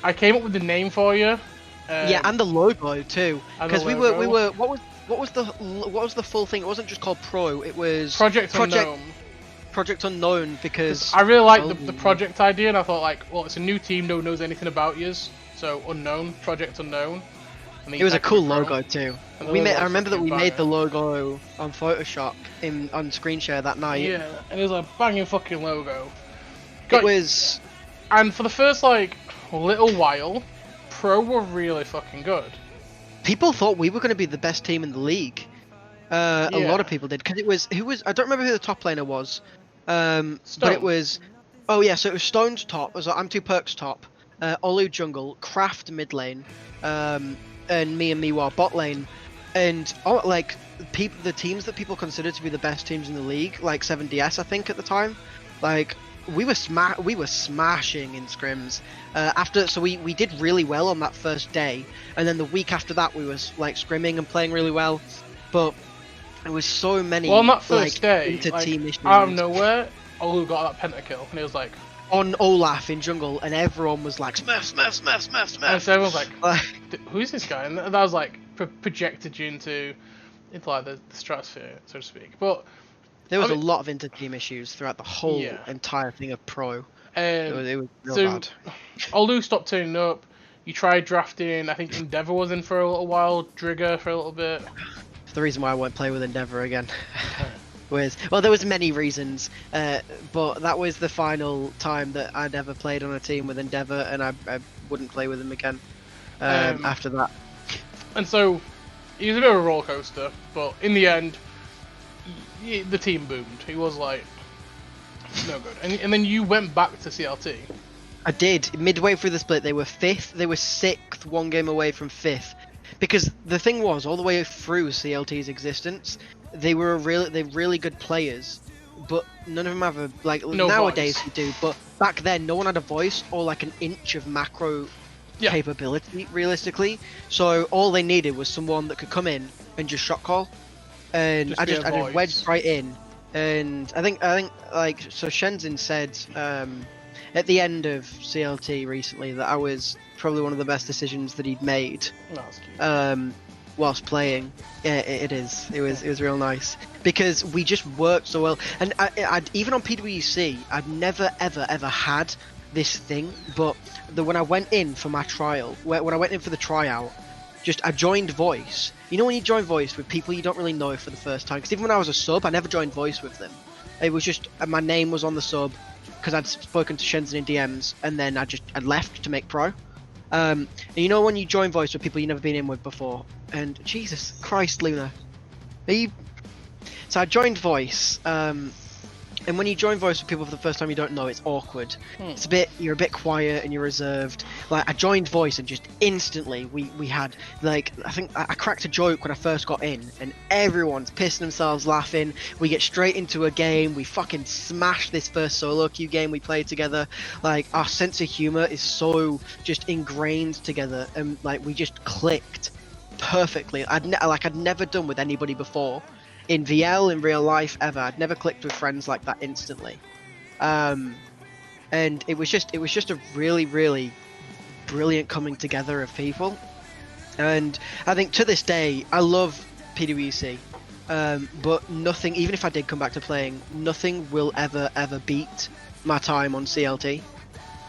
I came up with the name for you. Yeah, and the logo too. Because we were. What was the full thing? It wasn't just called Pro. It was Project Unknown. Project Unknown because I really liked the project idea, and I thought like, well, it's a new team, no one knows anything about yous, so unknown, Project Unknown. And then it was a cool Pro. logo too. We made. I remember that we made the logo on Photoshop on screen share that night. Yeah, and it was a banging fucking logo. It was, and for the first like little while, Pro were really fucking good. People thought we were going to be the best team in the league. A lot of people did because it was I don't remember who the top laner was, but it was so it was Stone's top. It was I'm Two Perks top, Olu jungle, Craft mid lane, and me and Miwa bot lane, and the teams that people considered to be the best teams in the league, like 7DS I think at the time, like we were smashing in scrims. We did really well on that first day, and then the week after that we was like scrimming and playing really well, but there was so many. Well, on that first day, inter-team issues. Out of nowhere, Olu got that pentakill, and he was like on Olaf in jungle, and everyone was like Smurf. And so everyone's like, who is this guy? And that was like projected you into like the stratosphere, so to speak. But there was a lot of inter-team issues throughout the whole entire thing of Pro. It was real bad. Olu stopped turning up. You tried drafting. I think Endeavor was in for a little while. Drigger for a little bit. The reason why I won't play with Endeavor again there was many reasons, but that was the final time that I'd ever played on a team with Endeavor, and I wouldn't play with him again after that. And so he was a bit of a roller coaster, but in the end, the team boomed. He was like no good, and then you went back to CLT. I did. Midway through the split, they were 5th. They were 6th, one game away from 5th. Because the thing was, all the way through CLT's existence, they're really good players, but none of them have nowadays you do, but back then no one had a voice or like an inch of macro capability realistically. So all they needed was someone that could come in and just shot call, and I just wedged right in. And I think like so Shenzhen said at the end of CLT recently that I was probably one of the best decisions that he'd made. That's cute. Whilst playing. Yeah, it was real nice because we just worked so well. And I'd even on PwC, I'd never ever had this thing, but when I went in for my trial, when I went in for the tryout, I joined voice. You know when you join voice with people you don't really know for the first time? Because even when I was a sub, I never joined voice with them. It was just my name was on the sub because I'd spoken to Shenzhen in DMs, and then I'd left to make pro. And you know when you join voice with people you've never been in with before, and Jesus Christ, Luna, so I joined voice, and when you join voice with people for the first time you don't know, it's awkward. You're a bit quiet and you're reserved. Like I joined voice and just instantly we had like, I think I cracked a joke when I first got in, and everyone's pissing themselves laughing. We get straight into a game. We fucking smashed this first solo queue game we played together. Like our sense of humor is so just ingrained together, and like we just clicked perfectly. I'd never done with anybody before. In VL, in real life, ever. I'd never clicked with friends like that instantly. And it was just a really, really brilliant coming together of people. And I think to this day, I love PwC. But nothing, even if I did come back to playing, nothing will ever beat my time on CLT.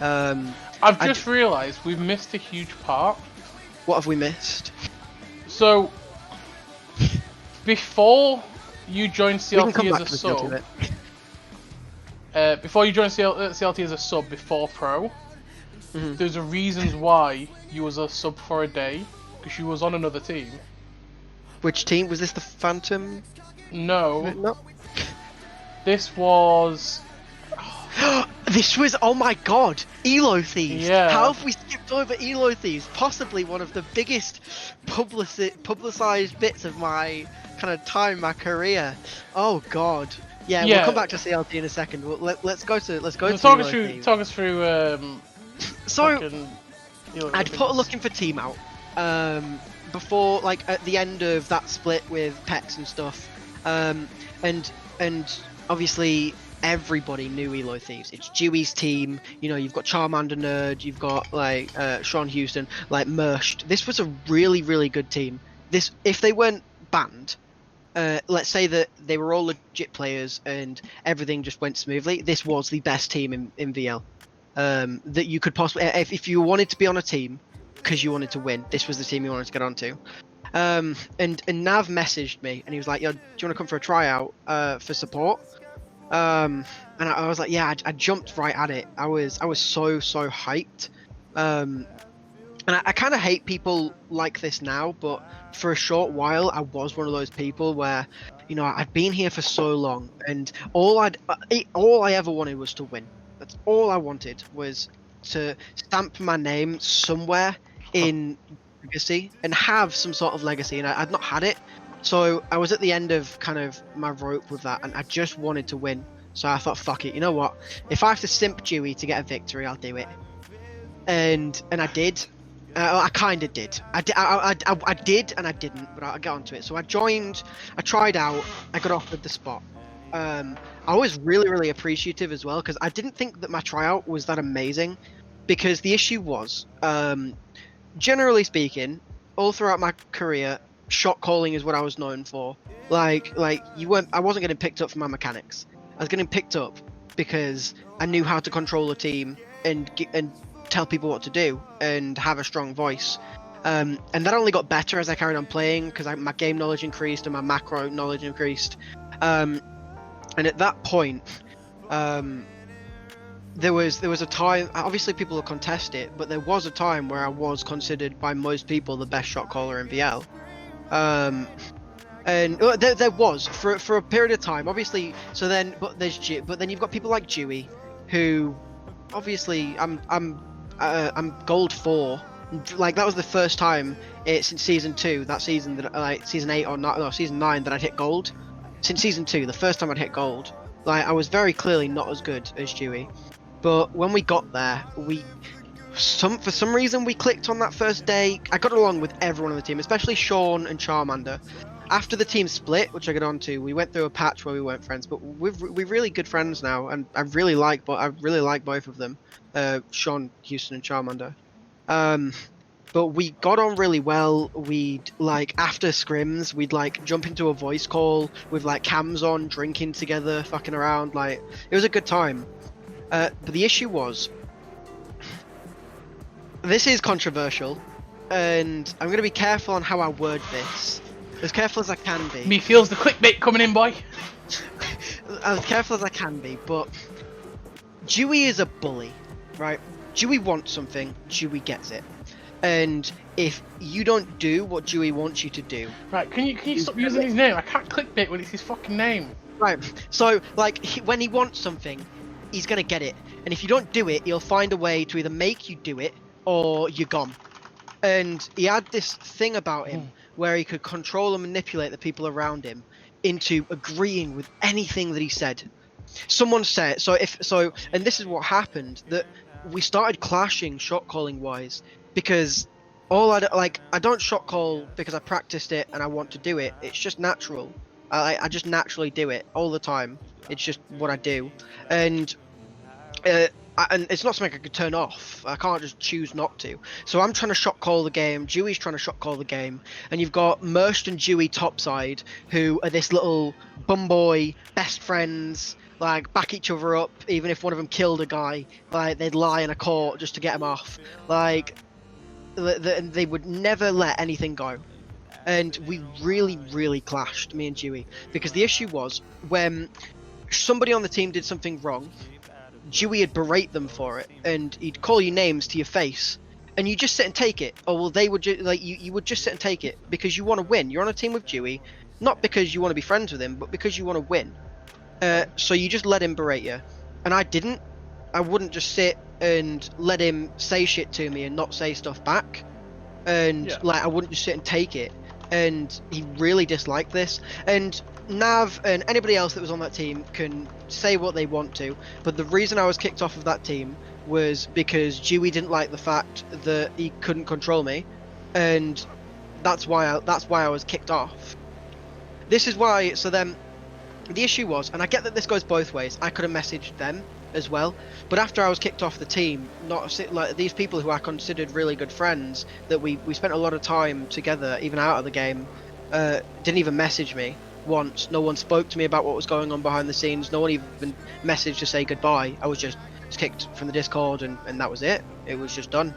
I've just realised we've missed a huge part. What have we missed? So, before you joined CLT as a sub, before you joined CLT as a sub before pro, there's a reasons why you was a sub for a day, because you was on another team. Which team? Was this the Phantom? No. This was... This was, oh my god, Elo Thieves. Yeah. How have we skipped over Elo Thieves? Possibly one of the biggest publicized bits of my kind of time, my career. Oh god. Yeah, we'll come back to CLT in a second. Let's go to talk us through. So, I'd put a looking for team out before, like at the end of that split with pets and stuff, and obviously everybody knew Elo Thieves. It's Dewey's team. You know, you've got Charmander Nerd, you've got like Sean Houston, like Mershed. This was a really, really good team. If they weren't banned, let's say that they were all legit players and everything just went smoothly, this was the best team in VL that you could possibly. If you wanted to be on a team because you wanted to win, this was the team you wanted to get onto. And Nav messaged me and he was like, "Yo, do you want to come for a tryout for support?" And I was like, "Yeah." I jumped right at it. I was so hyped. And I kind of hate people like this now, but for a short while, I was one of those people where, I'd been here for so long, and all I ever wanted was to win. That's all I wanted, was to stamp my name somewhere in legacy and have some sort of legacy, and I'd not had it. So I was at the end of kind of my rope with that, and I just wanted to win. So I thought, fuck it, you know what? If I have to simp Dewey to get a victory, I'll do it. And I did. I kind of did. I did and I didn't, but I'll get onto it. So I joined, I tried out, I got offered the spot. I was really appreciative as well, because I didn't think that my tryout was that amazing, because the issue was, generally speaking, all throughout my career, shot calling is what I was known for. I wasn't getting picked up for my mechanics. I was getting picked up because I knew how to control a team and tell people what to do and have a strong voice. And that only got better as I carried on playing, because my game knowledge increased and my macro knowledge increased. And at that point, there was a time, obviously people will contest it, but there was a time where I was considered by most people the best shot caller in VL. And there was for a period of time, obviously. So then, but then you've got people like Dewey, who obviously I'm gold 4. Like, that was the first time since season 2, that season that season 8 or not, no, season 9, that I'd hit gold. Since season 2, the first time I'd hit gold. Like, I was very clearly not as good as Dewey, but when we got there, for some reason we clicked on that first day. I got along with everyone on the team, especially Sean and Charmander. After the team split, which I got onto, we went through a patch where we weren't friends, but we're really good friends now, and I really like both of them, Sean, Houston, and Charmander. But we got on really well. We'd, after scrims, we'd jump into a voice call with cams on, drinking together, fucking around. It was a good time. But the issue was, this is controversial, and I'm gonna be careful on how I word this. As careful as I can be. Me feels the clickbait coming in, boy. As careful as I can be, but Dewey is a bully, right? Dewey wants something, Dewey gets it. And if you don't do what Dewey wants you to do... Right, can you stop using his name? I can't clickbait when it's his fucking name. Right, so, when he wants something, he's gonna get it. And if you don't do it, he'll find a way to either make you do it, or you're gone. And he had this thing about him, where he could control and manipulate the people around him into agreeing with anything that he said. Someone said, and this is what happened, that we started clashing shot calling wise, because I don't shot call because I practiced it and I want to do it. It's just natural. I just naturally do it all the time. It's just what I do. And it's not something I could turn off. I can't just choose not to. So I'm trying to shot call the game. Dewey's trying to shot call the game. And you've got Merst and Dewey topside, who are this little bum boy, best friends, back each other up. Even if one of them killed a guy, they'd lie in a court just to get him off. They would never let anything go. And we really clashed, me and Dewey. Because the issue was, when somebody on the team did something wrong, Dewey would berate them for it, and he'd call you names to your face, and you just sit and take it. Or well, they would you would just sit and take it because you want to win. You're on a team with Dewey, not because you want to be friends with him, but because you want to win. So you just let him berate you, and I didn't. I wouldn't just sit and let him say shit to me and not say stuff back, and I wouldn't just sit and take it. And he really disliked this, and Nav and anybody else that was on that team can say what they want to, but the reason I was kicked off of that team was because Dewey didn't like the fact that he couldn't control me, and that's why I was kicked off. This is why. So then the issue was, and I get that this goes both ways, I could have messaged them as well, but after I was kicked off the team, these people who I considered really good friends, that we spent a lot of time together even out of the game, didn't even message me. once. No one spoke to me about what was going on behind the scenes. No one even messaged to say goodbye. I was just kicked from the Discord, and that was it. It was just done.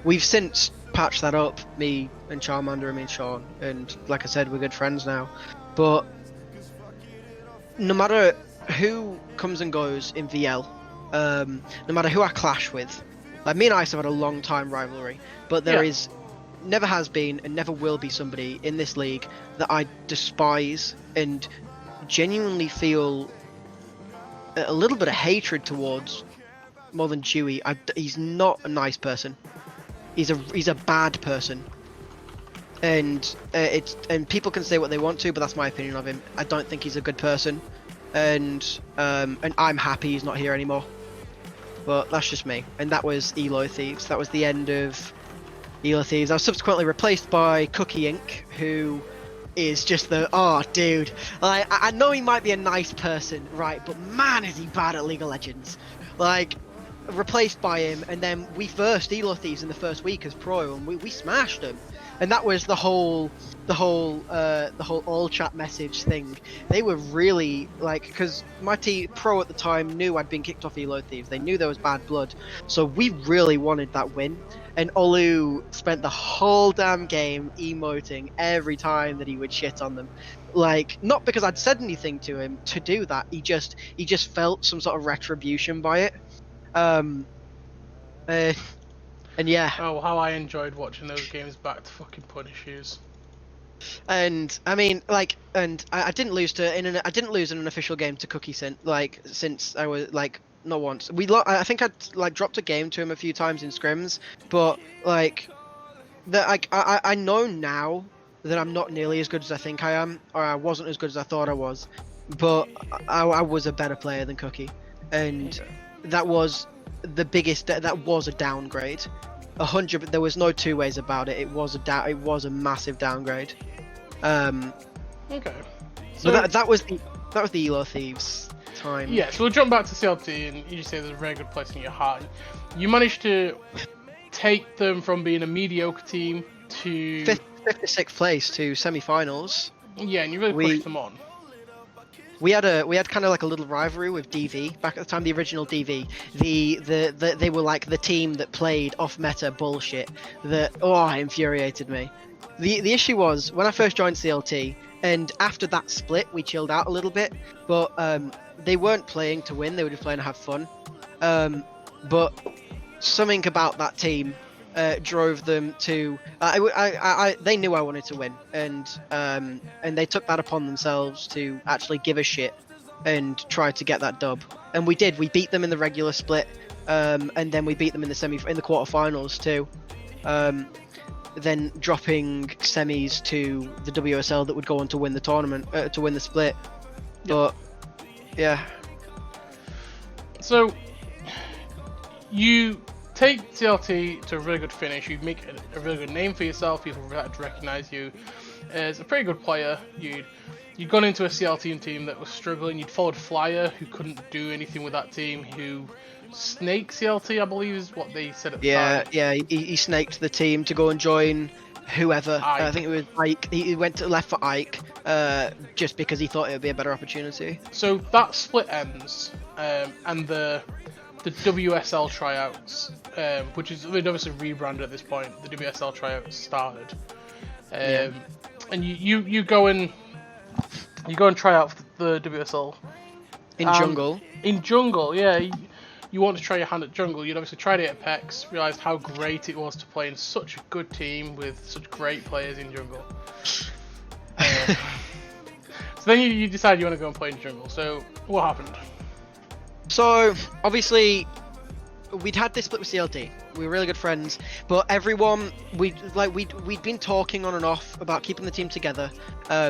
We've since patched that up, me and Charmander and me and Sean, and like I said, we're good friends now. But no matter who comes and goes in VL, no matter who I clash with, like me and Ice have had a long time rivalry, but there is, never has been and never will be somebody in this league that I despise and genuinely feel a little bit of hatred towards more than Chewy. He's not a nice person. He's a bad person, and people can say what they want to, but that's my opinion of him. I don't think he's a good person, and I'm happy he's not here anymore. But that's just me. And that was Elo Thieves. That was the end of Elo Thieves. I was subsequently replaced by Cookie Inc., who is just dude. Like, I know he might be a nice person, right? But man, is he bad at League of Legends. Like, replaced by him, and then we versed Elo Thieves in the first week as pro, and we smashed them. And that was the whole all chat message thing. They were really like, because my team pro at the time knew I'd been kicked off Elo Thieves. They knew there was bad blood, so we really wanted that win. And Olu spent the whole damn game emoting every time that he would shit on them. Like, not because I'd said anything to him to do that. He just felt some sort of retribution by it. And yeah. Oh, how I enjoyed watching those games back to fucking punish yous. And I mean, like, and I didn't lose in an official game to Cookie since I was like, not once. I think I'd like dropped a game to him a few times in scrims, but like, I know now that I'm not nearly as good as I think I am, or I wasn't as good as I thought I was, but I was a better player than Cookie, and that was the biggest. That was a downgrade. 100. There was no two ways about it. It was a massive downgrade. Okay. So that was the Elo Thieves time. Yeah, so we'll jump back to CLT, and you just say there's a very good place in your heart. You managed to take them from being a mediocre team to fifth to sixth place to semi-finals. Yeah, and you really pushed them on. We had kind of like a little rivalry with DV back at the time. The original DV, they were like the team that played off meta bullshit. That infuriated me. The issue was when I first joined CLT, and after that split, we chilled out a little bit. But they weren't playing to win; they were just playing to have fun. But something about that team drove them to. They knew I wanted to win, and they took that upon themselves to actually give a shit and try to get that dub. And we did. We beat them in the regular split, and then we beat them in the quarterfinals too. Then dropping semis to the WSL that would go on to win the tournament, to win the split. But yeah. So you take CLT to a really good finish. You make a really good name for yourself. People recognize you as a pretty good player. You'd gone into a CLT team that was struggling. You'd followed Flyer, who couldn't do anything with that team, who snake CLT, I believe is what they said at the time. Yeah, he snaked the team to go and join whoever. I think it was Ike. He left for Ike just because he thought it would be a better opportunity. So that split ends, and the WSL tryouts, which is they'd obviously rebranded at this point. The WSL tryouts started, and you go and try out for the WSL in jungle. In jungle, yeah. You want to try your hand at jungle. You'd obviously tried it at PEX, realised how great it was to play in such a good team with such great players in jungle. So then you decide you want to go and play in jungle. So what happened? So obviously we'd had this split with CLT. We were really good friends, but everyone we'd been talking on and off about keeping the team together,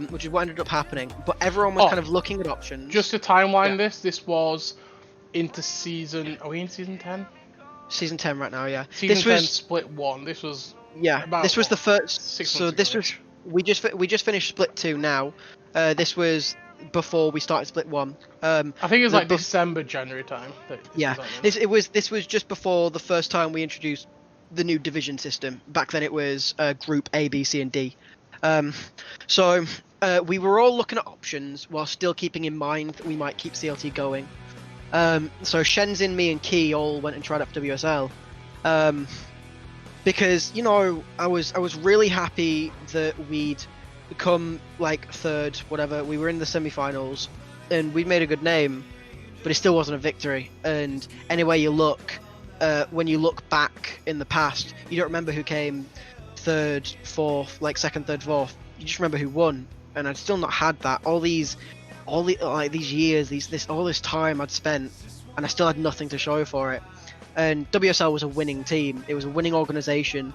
which is what ended up happening. But everyone was kind of looking at options. Just to timeline this was into season. Are we in season 10? Season 10 right now, yeah. Season 10 split 1. This was this was the first. 6 months ago. We just finished split 2 now. This was before we started split 1. I think it was like December, January time. This was just before the first time we introduced the new division system. Back then it was group A, B, C, and D. So we were all looking at options while still keeping in mind that we might keep CLT going. So Shenzin, me, and Key all went and tried out for WSL. Because I was really happy that we'd come like third, whatever. We were in the semi-finals, and we'd made a good name, but it still wasn't a victory. And anyway you look, when you look back in the past, you don't remember who came third, fourth, like second, third, fourth. You just remember who won. And I'd still not had that. All these years, all this time I'd spent, and I still had nothing to show for it. And WSL was a winning team. It was a winning organization,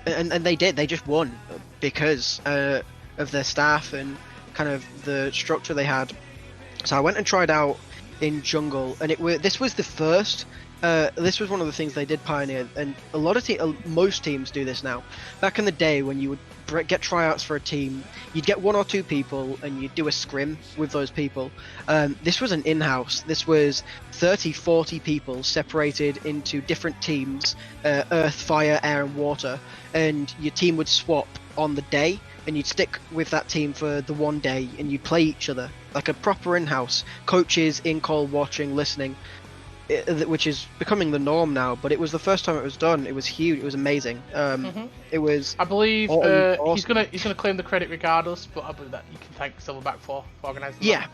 and they just won because of their staff and kind of the structure they had. So I went and tried out in jungle, and this was the first. This was one of the things they did pioneer, and most teams do this now. Back in the day, when you would get tryouts for a team, you'd get 1 or 2 people, and you'd do a scrim with those people. This was an in-house. This was 30, 40 people separated into different teams, earth, fire, air, and water, and your team would swap on the day, and you'd stick with that team for the one day, and you'd play each other like a proper in-house. Coaches in call, watching, listening. Which is becoming the norm now, but it was the first time it was done. It was huge. It was amazing. It was. I believe awesome. he's gonna claim the credit regardless, but I believe that you can thank Silverback for organising. Yeah, that.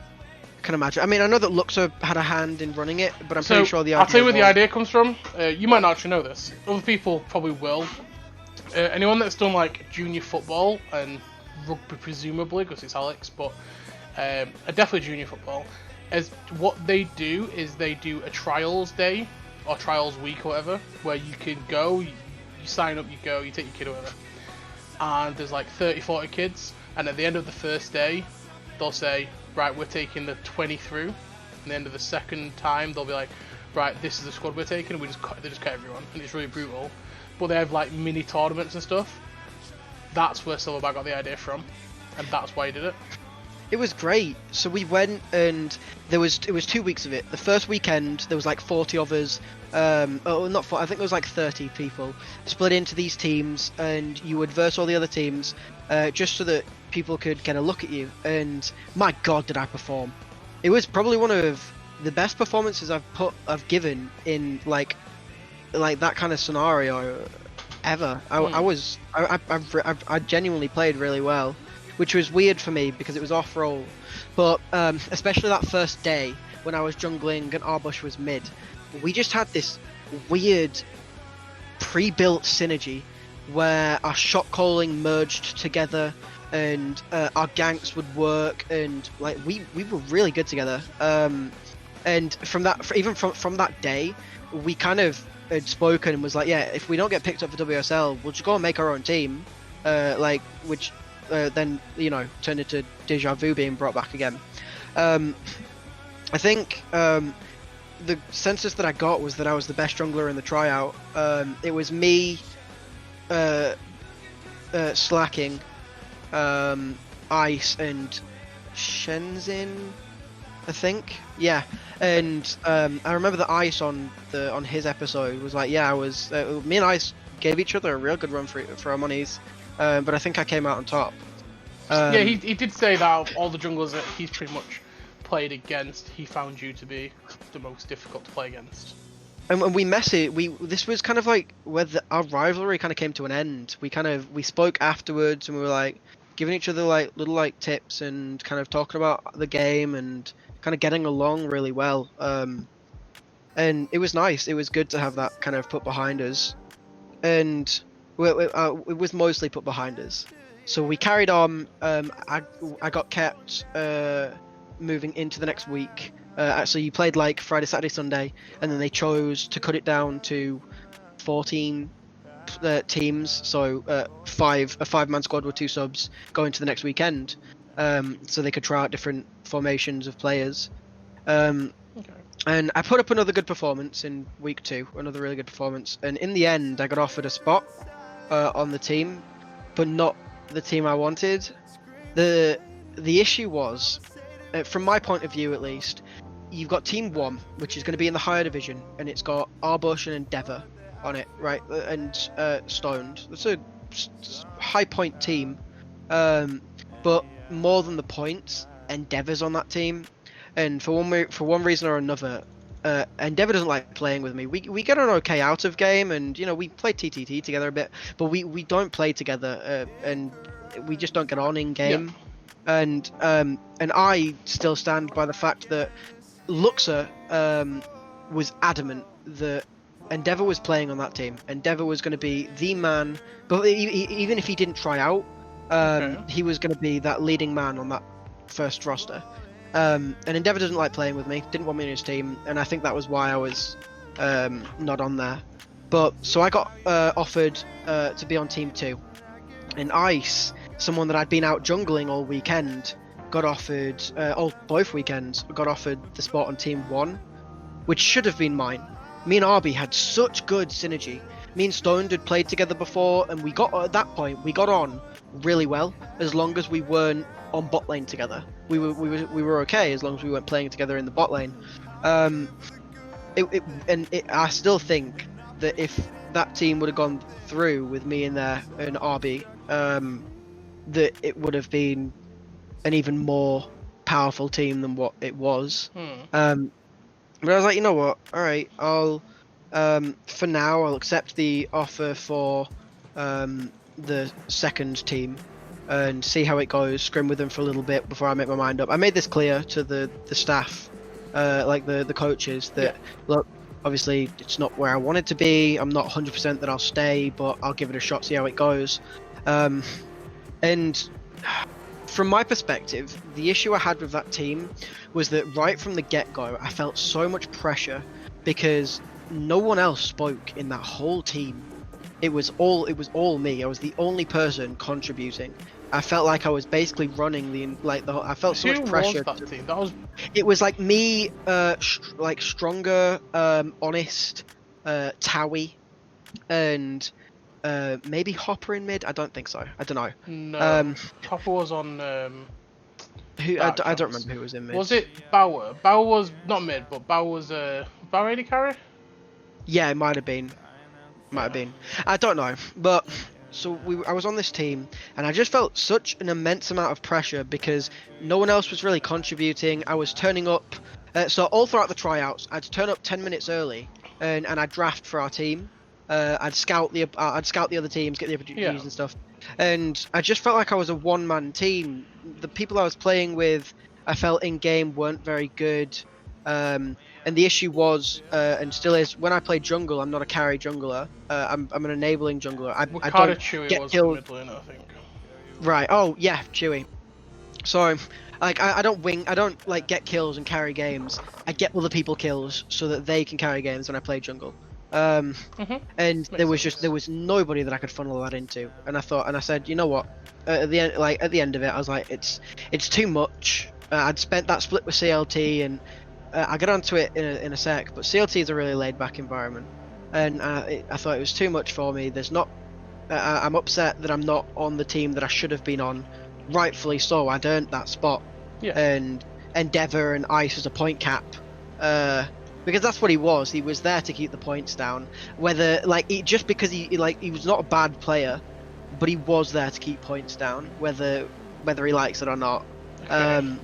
I can imagine. I mean, I know that Luxor had a hand in running it, but I'm pretty sure the idea. I'll tell you where the idea comes from. You might not actually know this. Other people probably will. Anyone that's done like junior football and rugby, presumably, because it's Alex, but definitely junior football. As what they do is they do a trials day or trials week or whatever, where you can go, you sign up, you go, you take your kid or whatever, and there's like 30, 40 kids, and at the end of the first day they'll say, right, we're taking the 20 through, and at the end of the second time they'll be like, right, this is the squad we're taking, and they just cut everyone, and it's really brutal, but they have like mini tournaments and stuff. That's where Silverback got the idea from, and that's why he did it. It was great. So we went, and it was 2 weeks of it. The first weekend there was like 40 of us. Not 40, I think there was like 30 people split into these teams, and you would verse all the other teams, just so that people could get a look at you. And my God, did I perform! It was probably one of the best performances I've given in like that kind of scenario ever. I genuinely played really well, which was weird for me because it was off-roll. But especially that first day when I was jungling and Arbush was mid, we just had this weird pre-built synergy where our shot calling merged together, and our ganks would work, and like we were really good together. And from that day, we kind of had spoken and was like, yeah, if we don't get picked up for WSL, we'll just go and make our own team, which then turned into Deja Vu being brought back again. I think the census that I got was that I was the best jungler in the tryout. It was me, Slacking, Ice, and Shenzin, I think. Yeah, and I remember that Ice on his episode was like, yeah, I was me and Ice gave each other a real good run for our monies, but I think I came out on top. Yeah, he did say that of all the junglers that he's pretty much played against, he found you to be the most difficult to play against. And when this was kind of like where our rivalry kind of came to an end. We spoke afterwards, and we were like giving each other like little like tips and kind of talking about the game and kind of getting along really well. And it was nice. It was good to have that kind of put behind us, and it was mostly put behind us. So we carried on. I got kept moving into the next week. So you played like Friday, Saturday, Sunday, and then they chose to cut it down to 14 teams. So a 5-man squad with 2 subs going to the next weekend, so they could try out different formations of players. Okay. And I put up another good performance in week 2, another really good performance. And in the end, I got offered a spot on the team, but not the team I wanted. The issue was, from my point of view at least, you've got Team 1, which is going to be in the higher division, and it's got Arbush and Endeavour on it, right? And Stoned. That's a high point team. But more than the points, Endeavor's on that team, and for one reason or another, Endeavor doesn't like playing with me. We get on okay out of game, and we play TTT together a bit, but we don't play together, and we just don't get on in game. And I still stand by the fact that Luxor was adamant that Endeavor was playing on that team. Endeavor was going to be the man, but even if he didn't try out, he was going to be that leading man on that first roster. And Endeavor doesn't like playing with me, didn't want me in his team, and I think that was why I was not on there. But so I got offered to be on Team 2. And Ice, someone that I'd been out jungling all weekend, got offered, both weekends, got offered the spot on Team 1, which should have been mine. Me and Arby had such good synergy. Me and Stoned had played together before, and we got at that point we got on really well as long as we weren't on bot lane together. We were okay as long as we weren't playing together in the bot lane. I still think that if that team would have gone through with me in there and Arby, that it would have been an even more powerful team than what it was. But I was like, you know what? All right, I'll for now I'll accept the offer for the second team and see how it goes. Scrim with them for a little bit before I make my mind up. I made this clear to the staff, like the coaches, that look, obviously it's not where I want it to be. I'm not 100% that I'll stay, but I'll give it a shot, see how it goes. And from my perspective, the issue I had with that team was that right from the get-go, I felt so much pressure because no one else spoke in that whole team. It was all me. I was the only person contributing. I felt like I was basically running I felt so much pressure. Who was that team? It was like me, like Stronger, Honest, Towie, and maybe Hopper in mid. I don't think so. I don't know. No, Hopper was on. I don't remember who was in mid. Was it Bauer? Bauer was not mid, but Bauer was Bauer AD carry? Yeah, it might have been. Might have been. I don't know, but so I was on this team, and I just felt such an immense amount of pressure because no one else was really contributing. I was turning up, so all throughout the tryouts, I'd turn up 10 minutes early, and I'd draft for our team. I'd scout the other teams, get the opportunities and stuff, and I just felt like I was a one-man team. The people I was playing with, I felt in game weren't very good. And the issue was, and still is, when I play jungle, I'm not a carry jungler. I'm an enabling jungler. I don't Chewy get was killed. mid lane, I think. Right. Oh yeah, Chewy. So, like, I don't wing. I don't like get kills and carry games. I get other people kills so that they can carry games when I play jungle. And there was nobody that I could funnel that into. And I said, you know what? At the end of it, I was like, it's too much. I'd spent that split with CLT and. I'll get onto it in a sec, but CLT is a really laid-back environment, and I thought it was too much for me. I'm upset that I'm not on the team that I should have been on, rightfully so. I'd earned that spot, and Endeavor and Ice as a point cap, because that's what he was. He was there to keep the points down. Whether just because he was not a bad player, but he was there to keep points down, whether he likes it or not. Okay.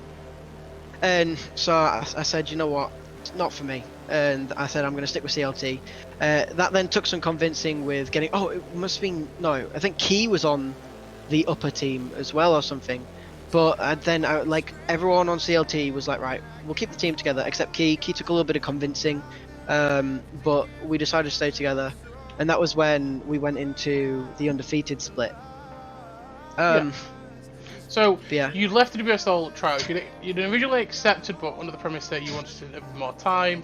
And so I said, you know what, it's not for me. And I said, I'm going to stick with CLT. That then took some convincing with getting... Oh, it must have been... No, I think Key was on the upper team as well or something. But then, everyone on CLT was like, right, we'll keep the team together, except Key. Key took a little bit of convincing. But we decided to stay together. And that was when we went into the undefeated split. So, you left the WSL trials. You'd originally accepted, but under the premise that you wanted a bit more time.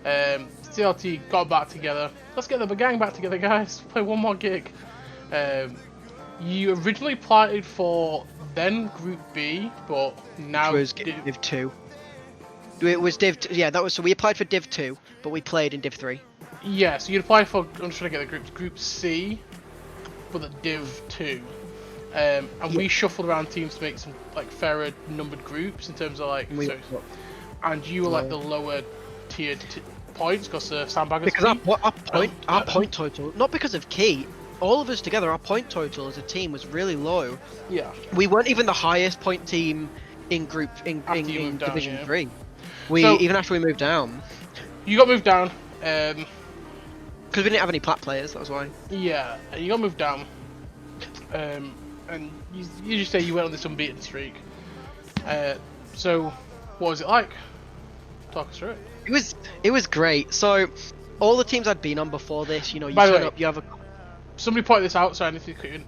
CLT got back together. Let's get the gang back together, guys. Play one more gig. You originally applied for then Group B, but now... It was Div 2. It was Div... Yeah, that was... So we applied for Div 2, but we played in Div 3. Yeah, so you'd apply for... I'm just trying to get the groups. Group C, but the Div 2. And we shuffled around teams to make some fairer numbered groups in terms of and you were the lower tiered points because Sandbagger's because our point total, not because of Key, all of us together, our point total as a team was really low. Yeah. We weren't even the highest point team in After you in moved down, Division yeah. 3. So- Even after we moved down, You got moved down. because we didn't have any plat players. That was why. Yeah, you got moved down. And you just say you went on this unbeaten streak. So, what was it like? Talk us through it. It was great. So, all the teams I'd been on before this, you By the turn way, up, you have a. Somebody pointed this out. Sorry, I need to cut you in.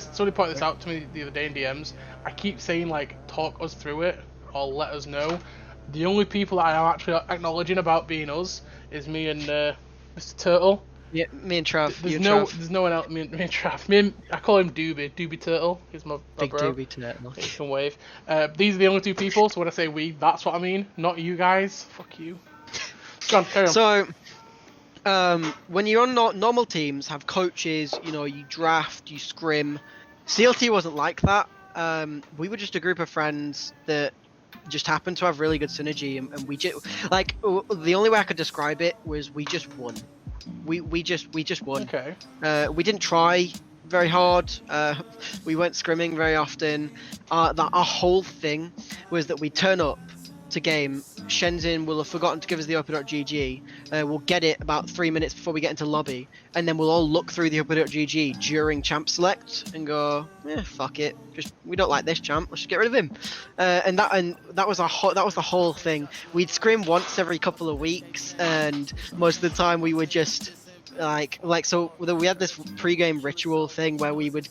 Somebody pointed this out to me the other day in DMs. I keep saying like, talk us through it or let us know. The only people that I am actually acknowledging about being us is me and Mr. Turtle. Yeah, me and Trav. There's Trav. no one else. Me and Trav. I call him Doobie Turtle. He's my Big bro. doobie turtle. He can wave. These are the only two people. So when I say we, that's what I mean. Not you guys. Fuck you. Go on, carry on. So, when you're on normal teams, have coaches. You draft, you scrim. CLT wasn't like that. We were just a group of friends that just happened to have really good synergy, and we just the only way I could describe it was we just won. We just won. Okay. We didn't try very hard. We weren't scrimming very often. Our whole thing was that we turn up to game. Shenzhen will have forgotten to give us the open.gg. We'll get it about 3 minutes before we get into lobby, and then we'll all look through the open.gg during champ select and go, fuck it. We don't like this champ. Let's just get rid of him. And that was the whole thing. We'd scrim once every couple of weeks, and most of the time we would just. So we had this pre-game ritual thing where we would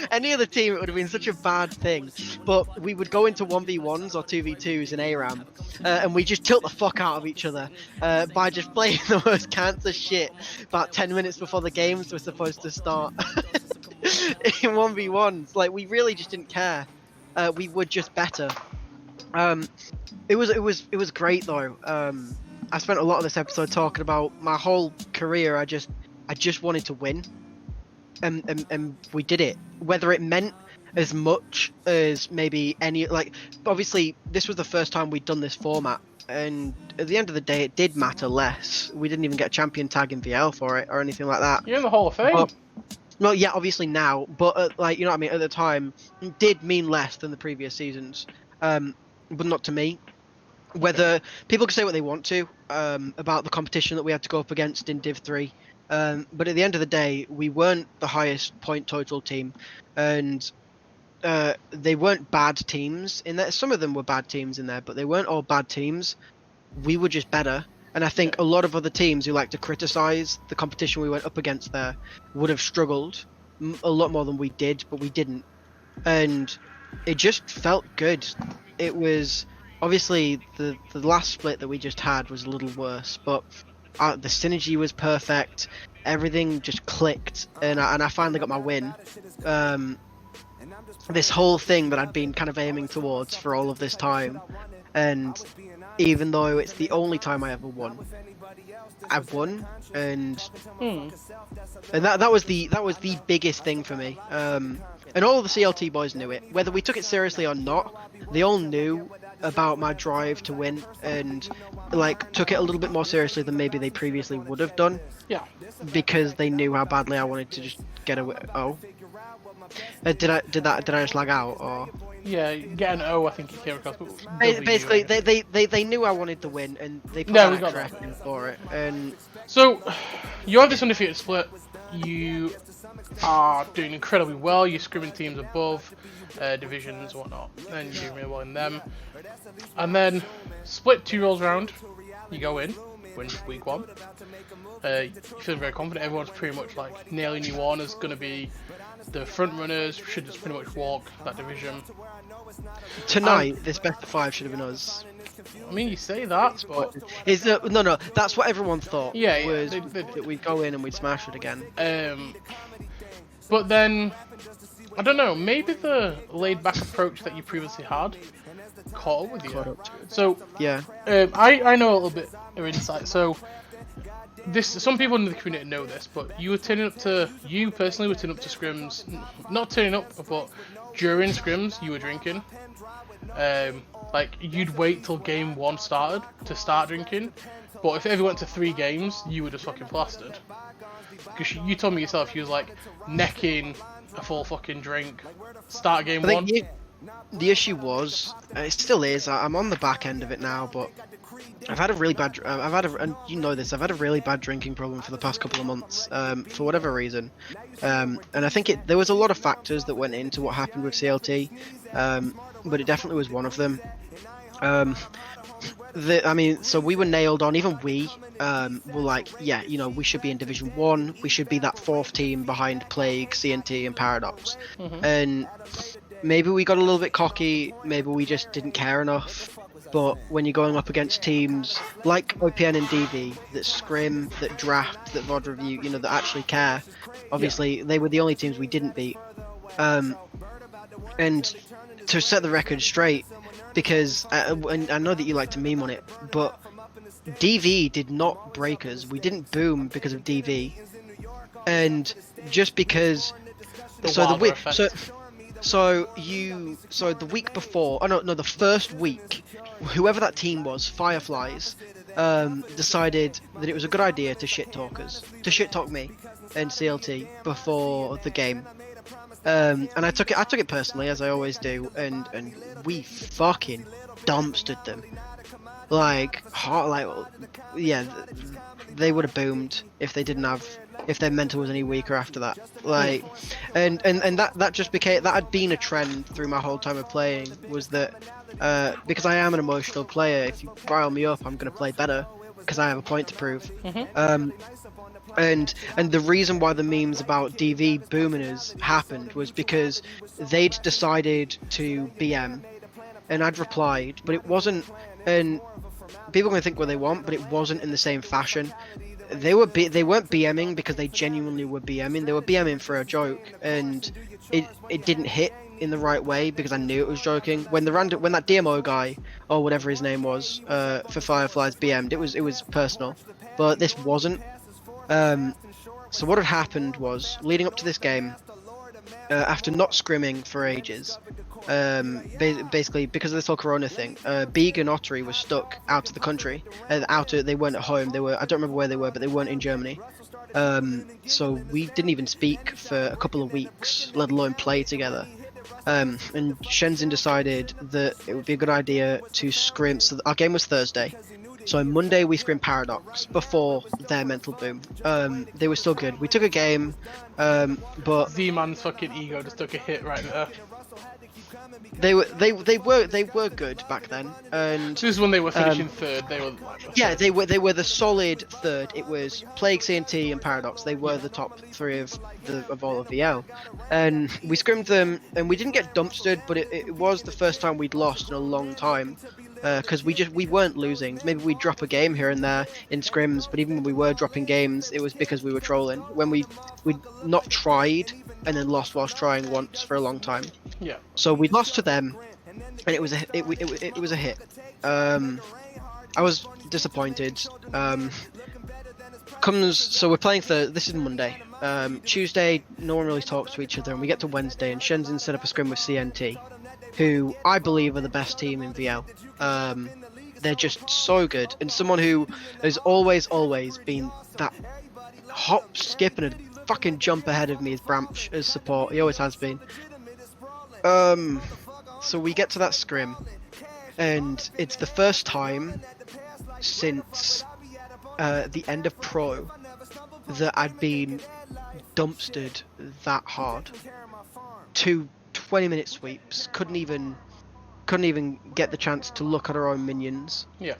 any other team it would have been such a bad thing, but we would go into 1v1s or 2v2s in ARAM, and we just tilt the fuck out of each other by just playing the most cancer shit about 10 minutes before the games were supposed to start. In 1v1s, we really just didn't care. We were just better. It was great though. I spent a lot of this episode talking about my whole career. I just wanted to win, and we did it. Whether it meant as much as maybe obviously this was the first time we'd done this format, and at the end of the day, it did matter less. We didn't even get a champion tag in VL for it or anything like that. You're in the Hall of Fame. Well, yeah, obviously now, but you know what I mean. At the time, it did mean less than the previous seasons, but not to me. Whether people can say what they want to about the competition that we had to go up against in Div 3, but at the end of the day, we weren't the highest point total team, and they weren't bad teams in there. Some of them were bad teams in there, but they weren't all bad teams. We were just better, and I think a lot of other teams who like to criticize the competition we went up against there would have struggled a lot more than we did, but we didn't, and it just felt good. It was. Obviously, the last split that we just had was a little worse, but the synergy was perfect. Everything just clicked, and I finally got my win. This whole thing that I'd been kind of aiming towards for all of this time, and even though it's the only time I ever won, I've won, and that was the biggest thing for me. And all of the CLT boys knew it, whether we took it seriously or not. They all knew about my drive to win, and took it a little bit more seriously than maybe they previously would have done. Yeah. Because they knew how badly I wanted to just get away. Oh, did I just lag out or? Yeah, get an O. I think you came across. Basically, they knew I wanted to win, and they put No, we an got extra effort in for it. And so, you have this undefeated split. You are doing incredibly well. You're scrimming teams above divisions and whatnot, and you're doing really well in them. And then split 2 rolls around. You go in, win week 1. You're feeling very confident. Everyone's pretty much nailing you on as going to be the front runners. Should just pretty much walk that division. Tonight, this best of 5 should have been us. I mean, you say that, but no. That's what everyone thought. Yeah, was they, that we'd go in and we'd smash it again. But then I don't know. Maybe the laid-back approach that you previously had caught up with you. So yeah, I know a little bit of insight. So some people in the community know this, but you personally were turning up to scrims, not turning up, but during scrims you were drinking. You'd wait till game 1 started to start drinking, But if it ever went to 3 games, you were just fucking plastered. Because you told me yourself, you was like necking a full fucking drink. Start game I 1. think the issue was, it still is. I'm on the back end of it now, but I've had a really bad. And you know this. I've had a really bad drinking problem for the past couple of months, for whatever reason. And I think there was a lot of factors that went into what happened with CLT, but it definitely was one of them. So we were nailed on. Even we were like, yeah, you know, we should be in Division 1. We should be that 4th team behind Plague, CNT, and Paradox. And maybe we got a little bit cocky. Maybe we just didn't care enough. But when you're going up against teams like OPN and DV that scrim, that draft, that VOD review, you know, that actually care, obviously they were the only teams we didn't beat. And to set the record straight, because and I know that you like to meme on it, but DV did not break us. We didn't boom because of DV, and just because. So the week before, the first week, whoever that team was, Fireflies, decided that it was a good idea to shit talk me and CLT before the game. And I took it personally, as I always do, and we fucking dumpstered them. Yeah, they would have boomed if their mental was any weaker after that. And that just became, that had been a trend through my whole time of playing, was that because I am an emotional player, if you rile me up, I'm gonna play better because I have a point to prove. And the reason why the memes about DV booming us happened was because they'd decided to BM, and I'd replied, but it wasn't. And people can think what they want, but it wasn't in the same fashion. They weren't BMing because they genuinely were BMing. They were BMing for a joke, and it didn't hit in the right way because I knew it was joking. When that DMO guy, or whatever his name was, for Fireflies BM'd, it was personal, but this wasn't. So what had happened was, leading up to this game, after not scrimming for ages, basically because of this whole Corona thing, Beeg and Ottery was stuck out of the country. They weren't at home. I don't remember where they were, but they weren't in Germany. So we didn't even speak for a couple of weeks, let alone play together. And Shenzhen decided that it would be a good idea to scrim. So our game was Thursday. So on Monday we scrimmed Paradox before their mental boom. They were still good. We took a game, but Z-Man's fucking ego just took a hit right there. They were good back then, and This is when they were finishing third. They were they were the solid third. It was Plague, CNT, and Paradox. They were the top 3 of all of VL, and we scrimmed them, and we didn't get dumpstered, but it was the first time we'd lost in a long time. Because we weren't losing. Maybe we'd drop a game here and there in scrims, but even when we were dropping games, it was because we were trolling. When we'd not tried and then lost whilst trying once for a long time. Yeah. So we lost to them, and it was a hit. I was disappointed. So we're playing this is Monday. Tuesday, no one really talks to each other, and we get to Wednesday, and Shenzhen set up a scrim with CNT, who I believe are the best team in VL. They're just so good, and someone who has always been that hop, skip, and a fucking jump ahead of me is Bramch as support. He always has been. So we get to that scrim, and it's the first time since the end of Pro that I'd been dumpstered that hard. 2 20-minute sweeps, couldn't even get the chance to look at our own minions. Yeah.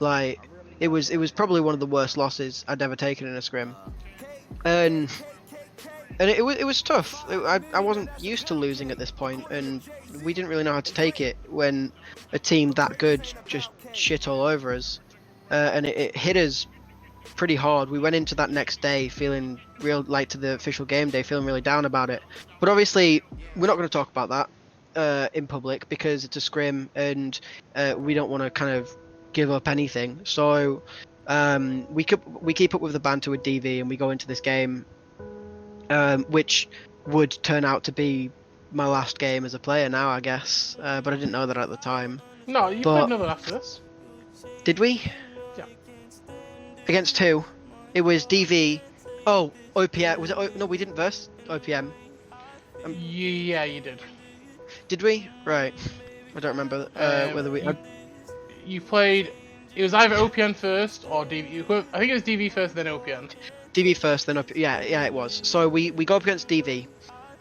It was probably one of the worst losses I'd ever taken in a scrim, and it was tough. I wasn't used to losing at this point, and we didn't really know how to take it when a team that good just shit all over us, and it hit us pretty hard. We went into that next day feeling to the official game day, feeling really down about it. But obviously, we're not going to talk about that in public because it's a scrim, and we don't want to kind of give up anything. So we keep up with the banter with DV, and we go into this game, which would turn out to be my last game as a player now, I guess. But I didn't know that at the time. No, you played another after this. Did we? Yeah. Against who? It was DV. Oh, OPM. Was it? No, we didn't verse OPM. Yeah, you did. Did we? Right. I don't remember whether we. You played. It was either OPN first or DV. I think it was DV first, then OPN. DV first, then OPM. Yeah, it was. So we go up against DV.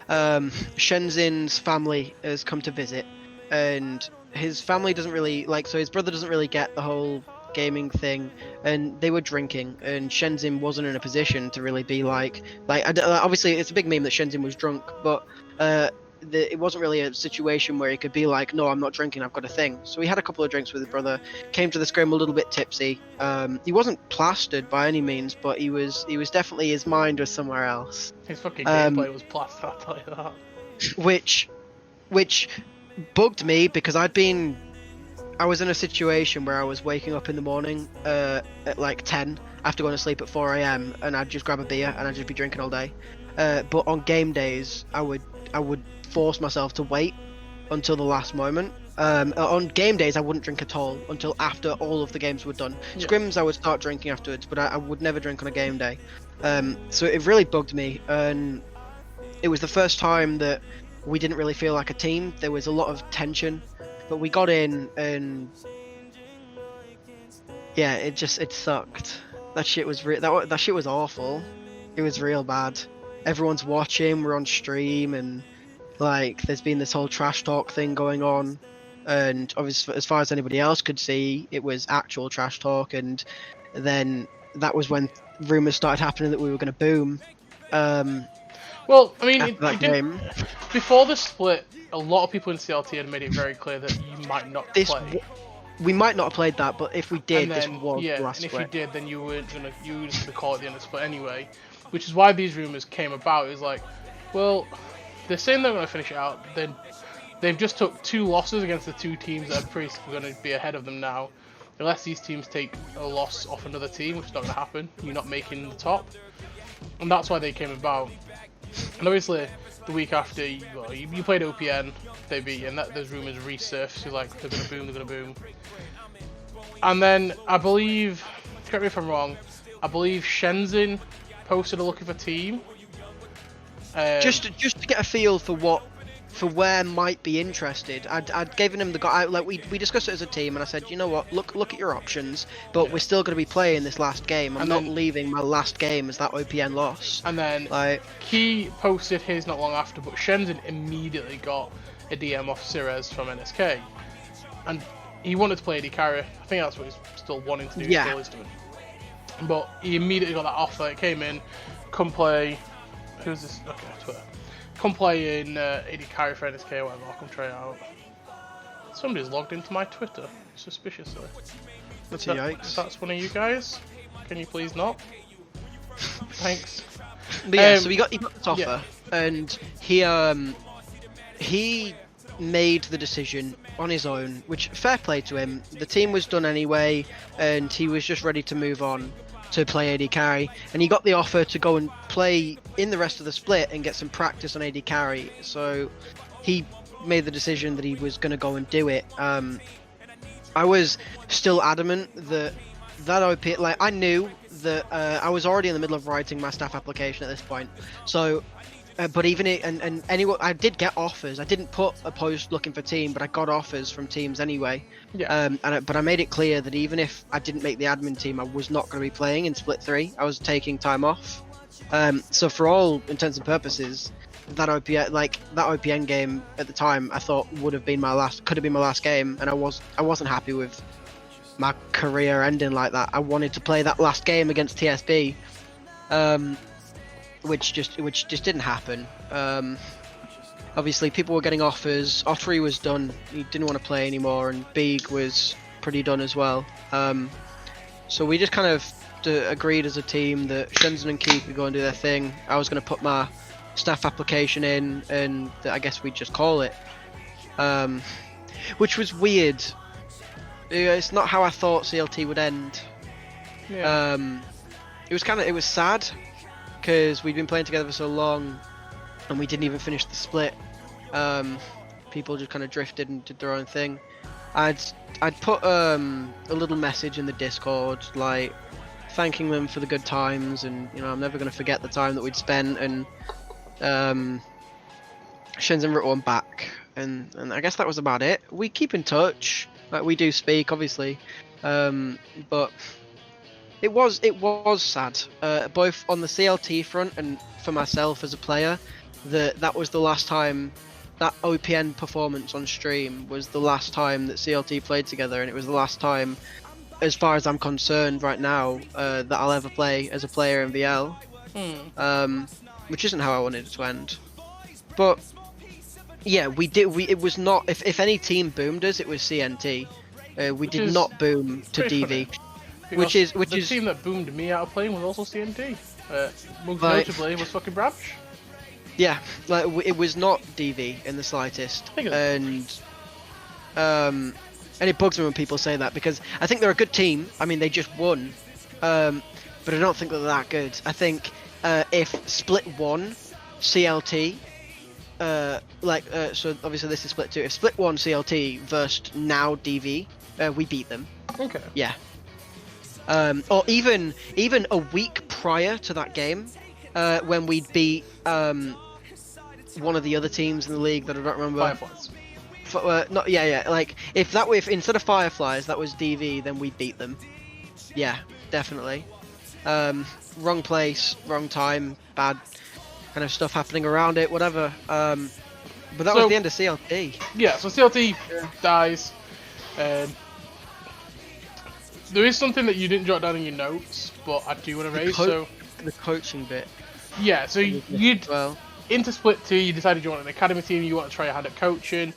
Shenzin's family has come to visit, and his family doesn't really like. So his brother doesn't really get the whole gaming thing, and they were drinking, and Shenzin wasn't in a position to really be like obviously it's a big meme that Shenzin was drunk, but it wasn't really a situation where he could be like, no, I'm not drinking, I've got a thing. So he had a couple of drinks with his brother, came to the scrim a little bit tipsy. He wasn't plastered by any means, but he was definitely, his mind was somewhere else. His fucking gameplay was plastered, I'll tell you that. Which bugged me, because I was in a situation where I was waking up in the morning at like 10 after going to sleep at 4 a.m. and I'd just grab a beer and I'd just be drinking all day. But on game days, I would force myself to wait until the last moment. On game days, I wouldn't drink at all until after all of the games were done. Yeah. Scrims, I would start drinking afterwards, but I would never drink on a game day. So it really bugged me, and it was the first time that we didn't really feel like a team. There was a lot of tension. But we got in, and yeah, it sucked. That shit was that shit was awful. It was real bad. Everyone's watching. We're on stream, and like, there's been this whole trash talk thing going on. And obviously, as far as anybody else could see, it was actual trash talk. And then that was when rumors started happening that we were going to boom. Well, I mean, game. Before the split, a lot of people in CLT had made it very clear that you might not play. We might not have played that, but if we did, then, this was the last and if split. you did, then you were just gonna call it the end of the split anyway. Which is why these rumors came about. It was like, well, they're saying they're gonna finish it out. Then they've just took 2 losses against the 2 teams that are pretty gonna be ahead of them now. Unless these teams take a loss off another team, which is not gonna happen. You're not making the top, and that's why they came about. And obviously, the week after, you played OPN, they beat you, and those rumours resurfaced. You're like, they're gonna boom. And then I believe, correct me if I'm wrong, I believe Shenzin posted a looking for team. Just to get a feel for where might be interested. I'd given him the guy, like we discussed it as a team, and I said, you know what, look at your options, but we're still going to be playing this last game. I'm not leaving my last game as that OPN loss. And then he posted his not long after, but Shenzin immediately got a DM off Cirez from NSK, and he wanted to play AD carry. I think that's what he's still wanting to do. Yeah. Still is doing. But he immediately got that offer. It came in, come play. Who's this? Okay, Twitter. Come play in AD carry for NSK or whatever, I'll come try it out. Somebody's logged into my Twitter, suspiciously. Yikes. If that's one of you guys, can you please not? Thanks. But yeah, so he got this offer, and he made the decision on his own, which, fair play to him. The team was done anyway, and he was just ready to move on to play AD carry, and he got the offer to go and play in the rest of the split and get some practice on AD carry. So he made the decision that he was going to go and do it. I was still adamant that OP, like, I knew that I was already in the middle of writing my staff application at this point, so but even anyway, I did get offers. I didn't put a post looking for team, but I got offers from teams anyway. Yeah. But I made it clear that even if I didn't make the admin team, I was not going to be playing in Split 3. I was taking time off. So for all intents and purposes, that OPN game at the time, I thought could have been my last game, and I wasn't happy with my career ending like that. I wanted to play that last game against TSB. Which just didn't happen. Obviously, people were getting offers. Ottery was done; he didn't want to play anymore, and Beeg was pretty done as well. So we just kind of agreed as a team that Shenzhen and Keith could go and do their thing. I was going to put my staff application in, and I guess we'd just call it. Which was weird. It's not how I thought CLT would end. Yeah. It was sad, because we'd been playing together for so long, and we didn't even finish the split. People just kind of drifted and did their own thing. I'd put a little message in the Discord, like, thanking them for the good times, and I'm never going to forget the time that we'd spent, and Shenzhen wrote one back, and I guess that was about it. We keep in touch, like we do speak, obviously, but it was sad, both on the CLT front and for myself as a player, that was the last time. That OPN performance on stream was the last time that CLT played together, and it was the last time, as far as I'm concerned right now, that I'll ever play as a player in VL. Which isn't how I wanted it to end. But yeah, we did. It was not. If any team boomed us, it was CNT. We did not boom to DV, which is the team that boomed me out of playing was also CNT. Most notably was fucking Branch. Yeah, like it was not DV in the slightest, and it bugs me when people say that, because I think they're a good team. I mean, they just won, but I don't think they're that good. I think if Split 1 CLT, so obviously this is Split 2. If Split 1 CLT versus now DV, we beat them. Okay. Yeah. Or even a week prior to that game, when we'd beat one of the other teams in the league that I don't remember. Fireflies. Like if instead of Fireflies that was DV, then we beat them. Yeah, definitely. Wrong place, wrong time, bad kind of stuff happening around it, whatever. But that was the end of CLT. Yeah, so CLT dies. There is something that you didn't jot down in your notes, but I do want to raise. So the coaching bit. Yeah, so into Split 2, you decided you want an academy team, you want to try your hand at coaching.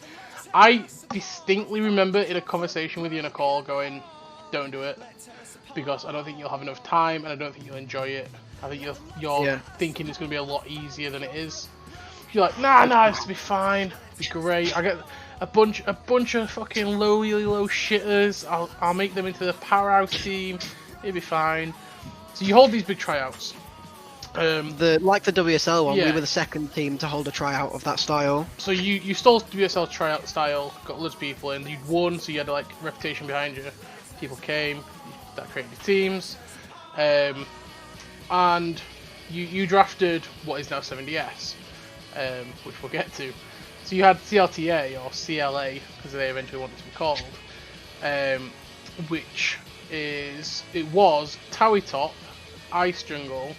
I distinctly remember in a conversation with you in a call going, don't do it, because I don't think you'll have enough time, and I don't think you'll enjoy it. I think you're thinking it's going to be a lot easier than it is. You're like, nah, it's be fine, it'll be great. I get a bunch of fucking low shitters. I'll make them into the powerhouse team. It'll be fine. So you hold these big tryouts. The WSL one, we were the second team to hold a tryout of that style. So you stole WSL tryout style, got loads of people in, you'd won, so you had like reputation behind you. People came, that created teams, and you drafted what is now 70S, which we'll get to. So you had CLTA or CLA, as they eventually wanted to be called, which was Towie top, Ice Jungle,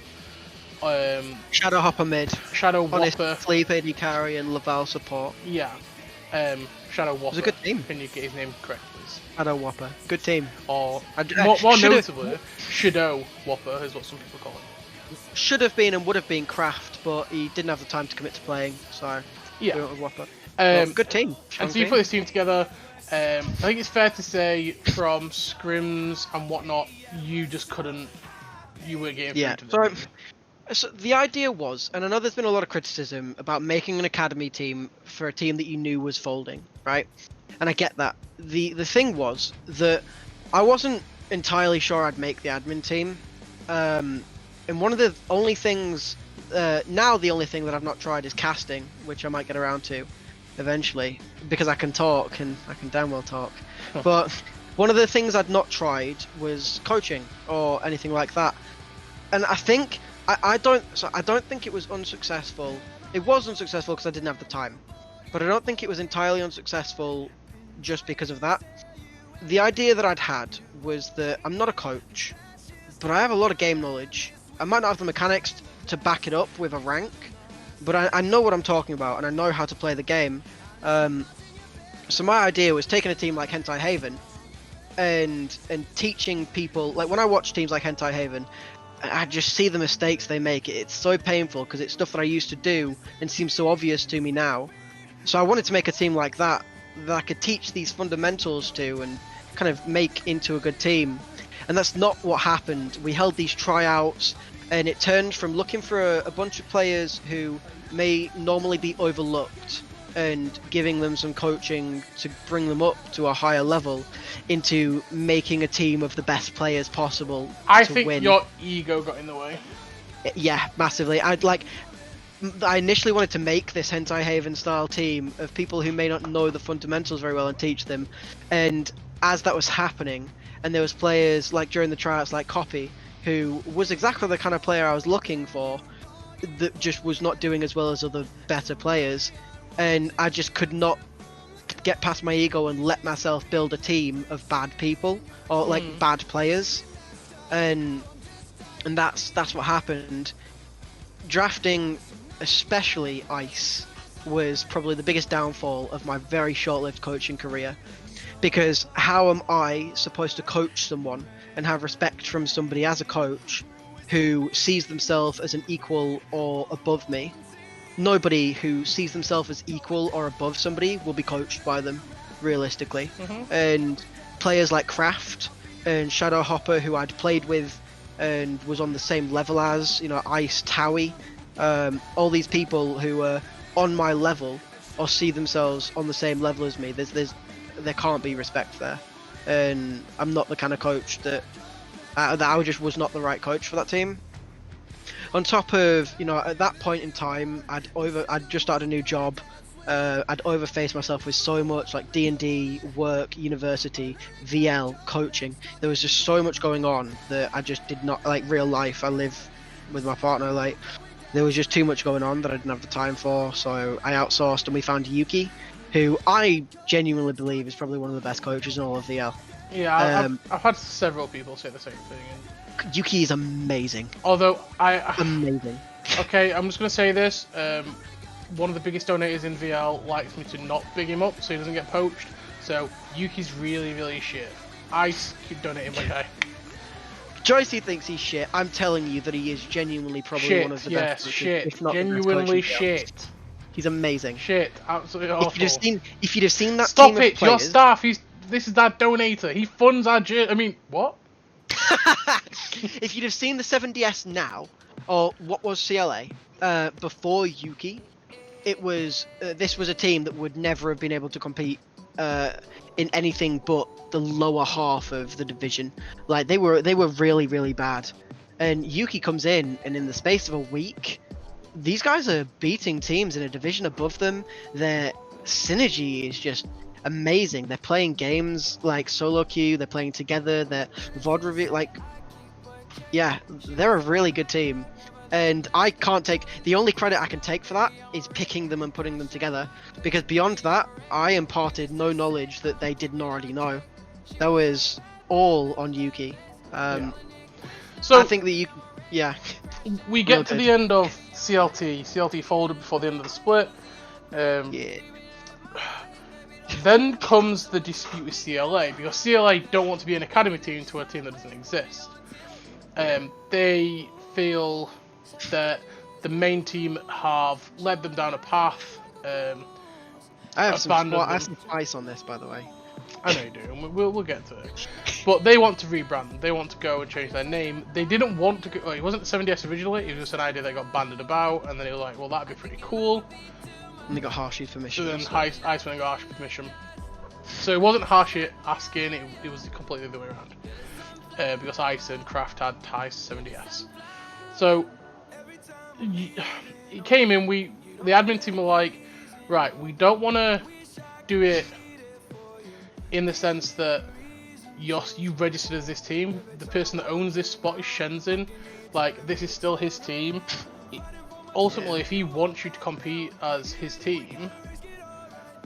Shadow Hopper mid, Shadow Whopper, Sleep AD carry, and Laval support. Yeah, Shadow Whopper. It was a good team. Can you get his name correct, please? Shadow Whopper, good team. Or more notably, Shadow Whopper is what some people call it. Should have been and would have been Kraft, but he didn't have the time to commit to playing, so we went with Whopper. Good team. And so you put this team together. I think it's fair to say, from scrims and whatnot, you just couldn't. You weren't getting through to them. So the idea was, and I know there's been a lot of criticism about making an academy team for a team that you knew was folding, right? And I get that. The thing was that I wasn't entirely sure I'd make the admin team. And one of the only things, now the only thing that I've not tried is casting, which I might get around to eventually, because I can talk, and I can damn well talk. But one of the things I'd not tried was coaching or anything like that. And I think I don't think it was unsuccessful. It was unsuccessful because I didn't have the time, but I don't think it was entirely unsuccessful just because of that. The idea that I'd had was that I'm not a coach, but I have a lot of game knowledge. I might not have the mechanics to back it up with a rank, but I know what I'm talking about, and I know how to play the game. So my idea was taking a team like Hentai Haven and teaching people, like when I watch teams like Hentai Haven, I just see the mistakes they make. It's so painful because it's stuff that I used to do and seems so obvious to me now. So I wanted to make a team like that I could teach these fundamentals to and kind of make into a good team. And that's not what happened. We held these tryouts, and it turned from looking for a bunch of players who may normally be overlooked and giving them some coaching to bring them up to a higher level into making a team of the best players possible I to think win. Your ego got in the way. Yeah, massively. I initially wanted to make this Hentai Haven style team of people who may not know the fundamentals very well and teach them. And as that was happening, and there was players like during the tryouts like Copy, who was exactly the kind of player I was looking for, that just was not doing as well as other better players, and I just could not get past my ego and let myself build a team of bad people or like bad players, and that's what happened. Drafting, especially Ice, was probably the biggest downfall of my very short-lived coaching career, because how am I supposed to coach someone and have respect from somebody as a coach who sees themselves as an equal or above me? Nobody who sees themselves as equal or above somebody will be coached by them, realistically. And players like Kraft and Shadow Hopper, who I'd played with and was on the same level as, you know, Ice, Towie, all these people who are on my level or see themselves on the same level as me, there can't be respect there. And I'm not the kind of coach that I just was not the right coach for that team. On top of, you know, at that point in time, I'd just started a new job. I'd overfaced myself with so much, like D&D, work, university, VL, coaching. There was just so much going on that I just did not, like, real life. I live with my partner, like, there was just too much going on that I didn't have the time for, so I outsourced, and we found Yuki, who I genuinely believe is probably one of the best coaches in all of VL. Yeah, I've had several people say the same thing. Yuki is amazing. Although amazing. Okay, I'm just gonna say this. One of the biggest donators in VL likes me to not big him up so he doesn't get poached. So Yuki's really, really shit. Keep donating my guy. Joycey thinks he's shit. I'm telling you that he is genuinely probably one of the best. Shit. If not Genuinely the best shit. He's amazing. Shit. Absolutely awful. If you'd have seen that Stop team of it! players... Your staff. This is that donator. He funds our I mean, what? If you'd have seen the 7DS now, or what was CLA, before Yuki, it was this was a team that would never have been able to compete in anything but the lower half of the division. Like they were really, really bad. And Yuki comes in, and in the space of a week, these guys are beating teams in a division above them. Their synergy is just amazing. They're playing games like solo queue, they're playing together, they're VOD review, like, yeah, they're a really good team. And I can't take, the only credit I can take for that is picking them and putting them together, because beyond that, I imparted no knowledge that they didn't already know. That was all on Yuki. So I think that we get to the end of CLT. CLT folded before the end of the split. Then comes the dispute with CLA, because CLA don't want to be an academy team to a team that doesn't exist. They feel that the main team have led them down a path. I have some spice on this, by the way. I know you do, and we'll get to it. But they want to rebrand. They want to go and change their name. They didn't want to go... Well, it wasn't 7DS originally. It was just an idea that got banded about, and then they were like, well, that'd be pretty cool. And they got Harshy's permission. So then Ice went and got Harshy's permission. So it wasn't Harshy asking, it was completely the other way around. Because Ice and Kraft had ties to 7DS. So it came in, the admin team were like, right, we don't want to do it in the sense that you registered as this team. The person that owns this spot is Shenzhen. Like, this is still his team. Ultimately, if he wants you to compete as his team,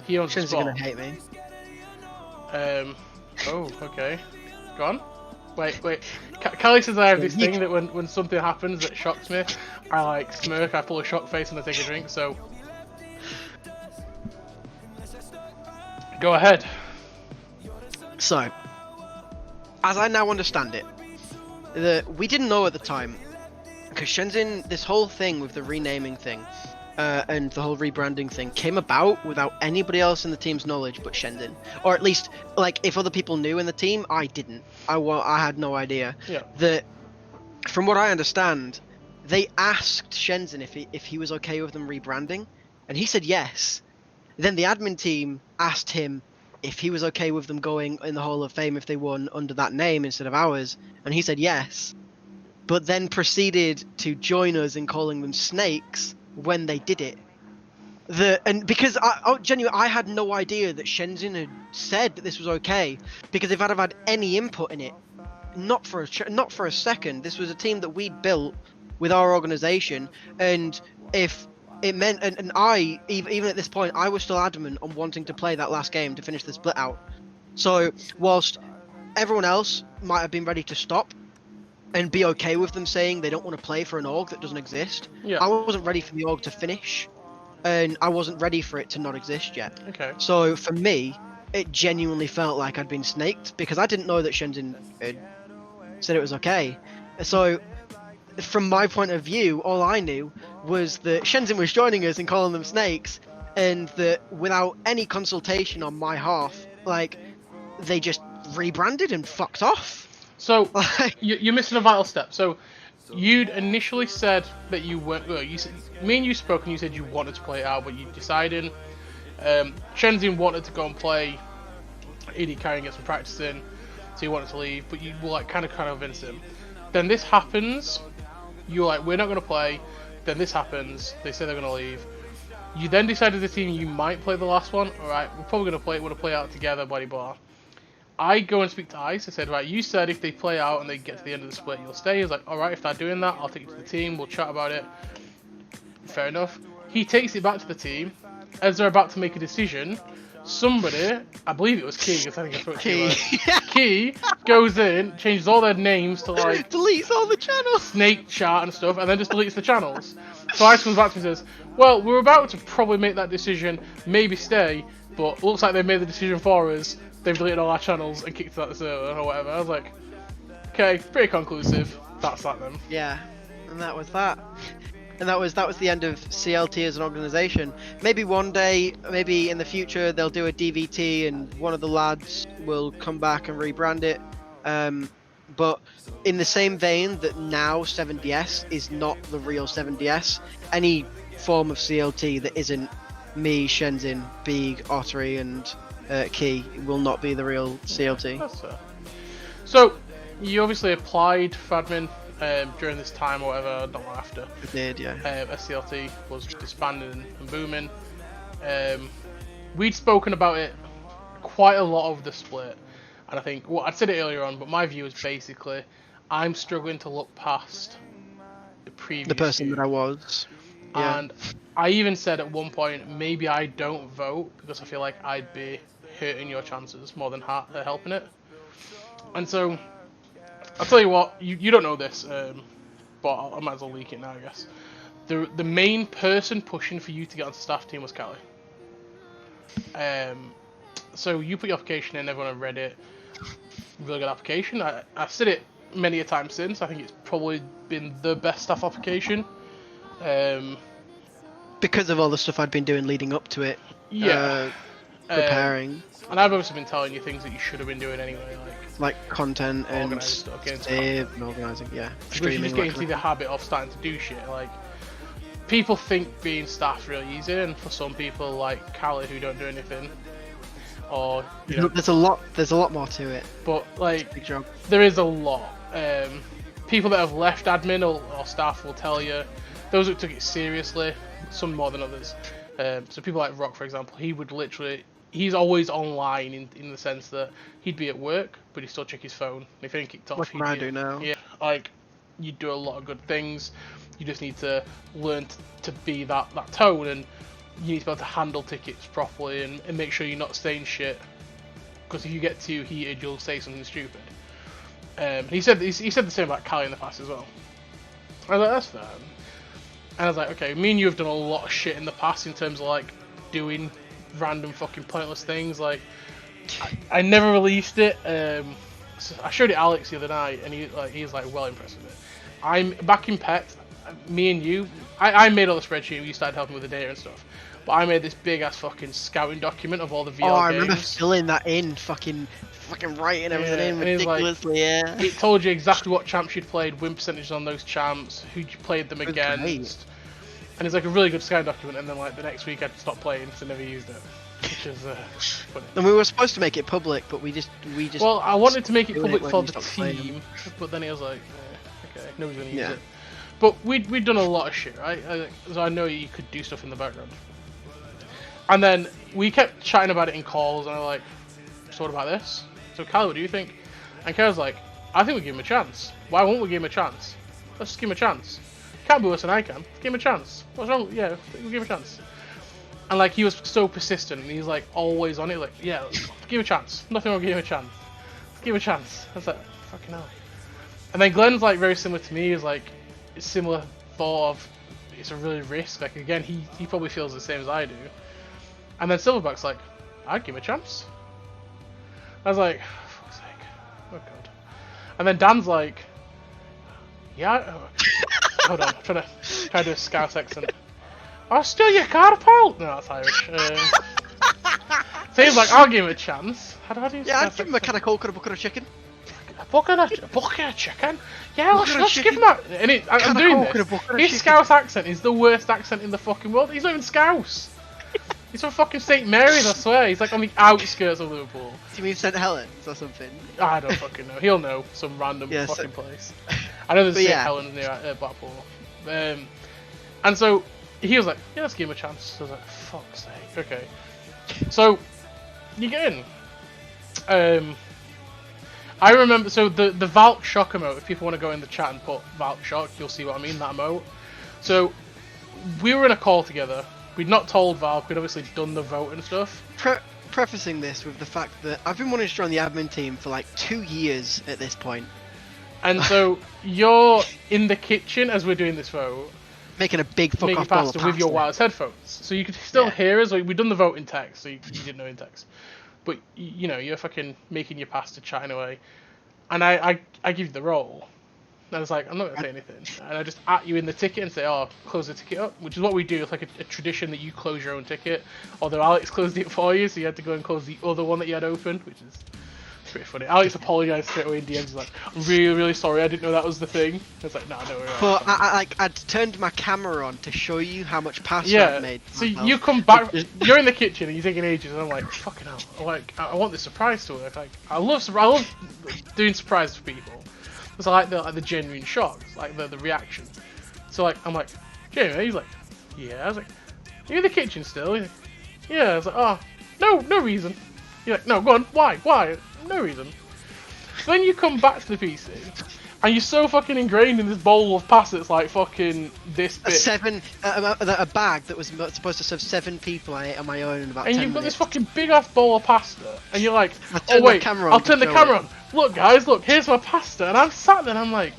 he owns the spot. Shen's gonna hate me. Oh, okay. Go on. Wait. Callie says I have this thing that when something happens that shocks me, I like smirk, I pull a shock face and I take a drink, so... Go ahead. So, as I now understand it, we didn't know at the time, because Shenzhen, this whole thing with the renaming thing, and the whole rebranding thing came about without anybody else in the team's knowledge but Shenzhen. Or at least, like, if other people knew in the team, I didn't. I had no idea. Yeah. That, from what I understand, they asked Shenzhen if he was okay with them rebranding, and he said yes. Then the admin team asked him if he was okay with them going in the Hall of Fame if they won under that name instead of ours, and he said yes. But then proceeded to join us in calling them snakes when they did it. Because I had no idea that Shenzhen had said that this was okay, because if I'd have had any input in it, not for a second. This was a team that we built with our organization, and if it meant, and I even at this point, I was still adamant on wanting to play that last game to finish the split out. So whilst everyone else might have been ready to stop and be okay with them saying they don't want to play for an org that doesn't exist, Yeah. I wasn't ready for the org to finish, and I wasn't ready for it to not exist yet. Okay. So for me, it genuinely felt like I'd been snaked because I didn't know that Shenzhen had said it was okay. So from my point of view, all I knew was that Shenzhen was joining us and calling them snakes, and that without any consultation on my half, like, they just rebranded and fucked off. So you're missing a vital step. So you'd initially said that you weren't. Well, me and you spoke, and you said you wanted to play it out, but you decided. Shenzhen wanted to go and play AD carry and get some practice in, so you wanted to leave, but you were like kind of convinced him. Then this happens. You're like, we're not going to play. Then this happens. They say they're going to leave. You then decided the team you might play the last one. All right, we're probably going to play it. We're going to play out together, blah blah. I go and speak to Ice. I said, right, you said if they play out and they get to the end of the split, you'll stay. He's like, all right, if they're doing that, I'll take it to the team. We'll chat about it. Fair enough. He takes it back to the team. As they're about to make a decision, somebody, I believe it was Key, because I think I spoke to you. Key goes in, changes all their names to like deletes all the channels, snake chat and stuff, and then just deletes the channels. So Ice comes back to me and says, well, we're about to probably make that decision, maybe stay, but looks like they've made the decision for us. They've deleted all our channels and kicked us out the server or whatever. I was like, okay, pretty conclusive. That's that then. Yeah, and that was that. And that was the end of CLT as an organization. Maybe one day, maybe in the future, they'll do a DVT and one of the lads will come back and rebrand it. But in the same vein that now 7DS is not the real 7DS, any form of CLT that isn't me, Shenzhen, Beeg, Ottery, and Key will not be the real CLT. That's fair. So, you obviously applied for admin during this time or whatever, not long after. I did, yeah. SCLT was disbanded and booming. We'd spoken about it quite a lot of the split, and I think, well, I'd said it earlier on, but my view is basically, I'm struggling to look past the previous person feud. that I was. Yeah. And I even said at one point, maybe I don't vote because I feel like I'd be hurting your chances more than helping it. And so, I'll tell you what, you don't know this, but I might as well leak it now, I guess. The main person pushing for you to get onto the staff team was Callie. So you put your application in, everyone read it. Really good application. I've said it many a time since. I think it's probably been the best staff application. Because of all the stuff I'd been doing leading up to it. Yeah. Preparing. And I've obviously been telling you things that you should have been doing anyway, like content and organising stuff, getting save and organising, yeah. Because you Streaming, just get into the habit of starting to do shit. Like, people think being staff's really easy, and for some people like Callie who don't do anything, or you know, there's a lot more to it. But like, big job. There is a lot. People that have left admin or staff will tell you. Those that took it seriously, some more than others. So people like Rock, for example, he's always online in the sense that he'd be at work, but he'd still check his phone. If he kicked off, like I do now. Yeah, like, you do a lot of good things. You just need to learn to be that tone, and you need to be able to handle tickets properly and make sure you're not saying shit. Because if you get too heated, you'll say something stupid. He said the same about Callie in the past as well. I was like, that's fair. And I was like, okay, me and you have done a lot of shit in the past in terms of like doing random fucking pointless things. Like, I never released it. So I showed it Alex the other night, and he was like well impressed with it. I'm back in PET. Me and you, I made all the spreadsheet. You started helping with the data and stuff. But I made this big ass fucking scouting document of all the VR games. Oh, I remember filling that in, fucking writing everything in ridiculously. Yeah. It told you exactly what champs you'd played, win percentages on those champs, who you played them against. Great. And it's like a really good scouting document. And then like the next week I'd stop playing, so I never used it. Which is funny. And we were supposed to make it public, but we just. Well, I wanted to make it public for the team, but then it was like, okay, nobody's gonna use it. But we'd done a lot of shit, right? So I know you could do stuff in the background. And then we kept chatting about it in calls, and I'm like, so what about this? So Callie, what do you think? And Cal's like, I think we give him a chance. Why won't we give him a chance? Let's just give him a chance. Can't be worse than I can. Give him a chance. What's wrong? Yeah, we'll give him a chance. And like he was so persistent, and he's like always on it. Like, yeah, give him a chance. Nothing wrong. Give him a chance. Give him a chance. I was like, fucking hell. And then Glenn's like very similar to me. He's like similar thought of it's a really risk. Like again, he probably feels the same as I do. And then Silverback's like, I'd give him a chance. I was like, for fuck's sake, oh god. And then Dan's like, yeah. Hold on, I'm trying to do a Scouse accent. I'll steal your car, pal! No, that's Irish. So he's like, I'll give him a chance. How do you Yeah, I'd give him a can of Coke and a bucket of chicken. A bucket of chicken? Yeah, let's give him that. And I'm doing this. His Scouse accent is the worst accent in the fucking world. He's not even Scouse. He's from fucking St. Mary's, I swear. He's like on the outskirts of Liverpool. Do you mean St. Helens or something? I don't fucking know. He'll know some random fucking place. I know there's St. Helens near Blackpool. And so he was like, yeah, let's give him a chance. So I was like, fuck's sake. Okay. So you get in. I remember, so the Valk Shock emote, if people want to go in the chat and put Valk Shock, you'll see what I mean, that emote. So we were in a call together. We'd not told Valk, we'd obviously done the vote and stuff. Prefacing this with the fact that I've been wanting to join the admin team for like 2 years at this point. And so you're in the kitchen as we're doing this vote. Making a big fuck making off bowl of pasta with your wireless headphones. So you could still hear us. We've done the vote in text, so you didn't know in text. But, you know, you're fucking making your pasta, chatting away. And I give you the roll. And I was like, I'm not going to say anything. And I just at you in the ticket and say, oh, close the ticket up. Which is what we do. It's like a tradition that you close your own ticket. Although Alex closed it for you, so you had to go and close the other one that you had opened, which is pretty funny. Alex apologised straight away in DMs. He's like, I'm really, really sorry. I didn't know that was the thing. I was like, no, no, But I'd turned my camera on to show you how much pasta I'd made. So you come back, you're in the kitchen and you're taking ages, and I'm like, fucking hell. I want this surprise to work. Like, I love doing surprises for people. Because I like the genuine shocks, like the reaction. So like, I'm like, Jamie, he's like, yeah. I was like, you in the kitchen still? He's like, yeah. I was like, oh, no reason. You're like, no, go on, why? No reason. So then you come back to the PC, and you're so fucking ingrained in this bowl of pasta that's like fucking this big. A bag that was supposed to serve 7 people I ate on my own in about 10 minutes. And you've got this fucking big ass bowl of pasta, and you're like, oh wait, I'll turn the camera on. Look guys, look, here's my pasta. And I'm sat there and I'm like,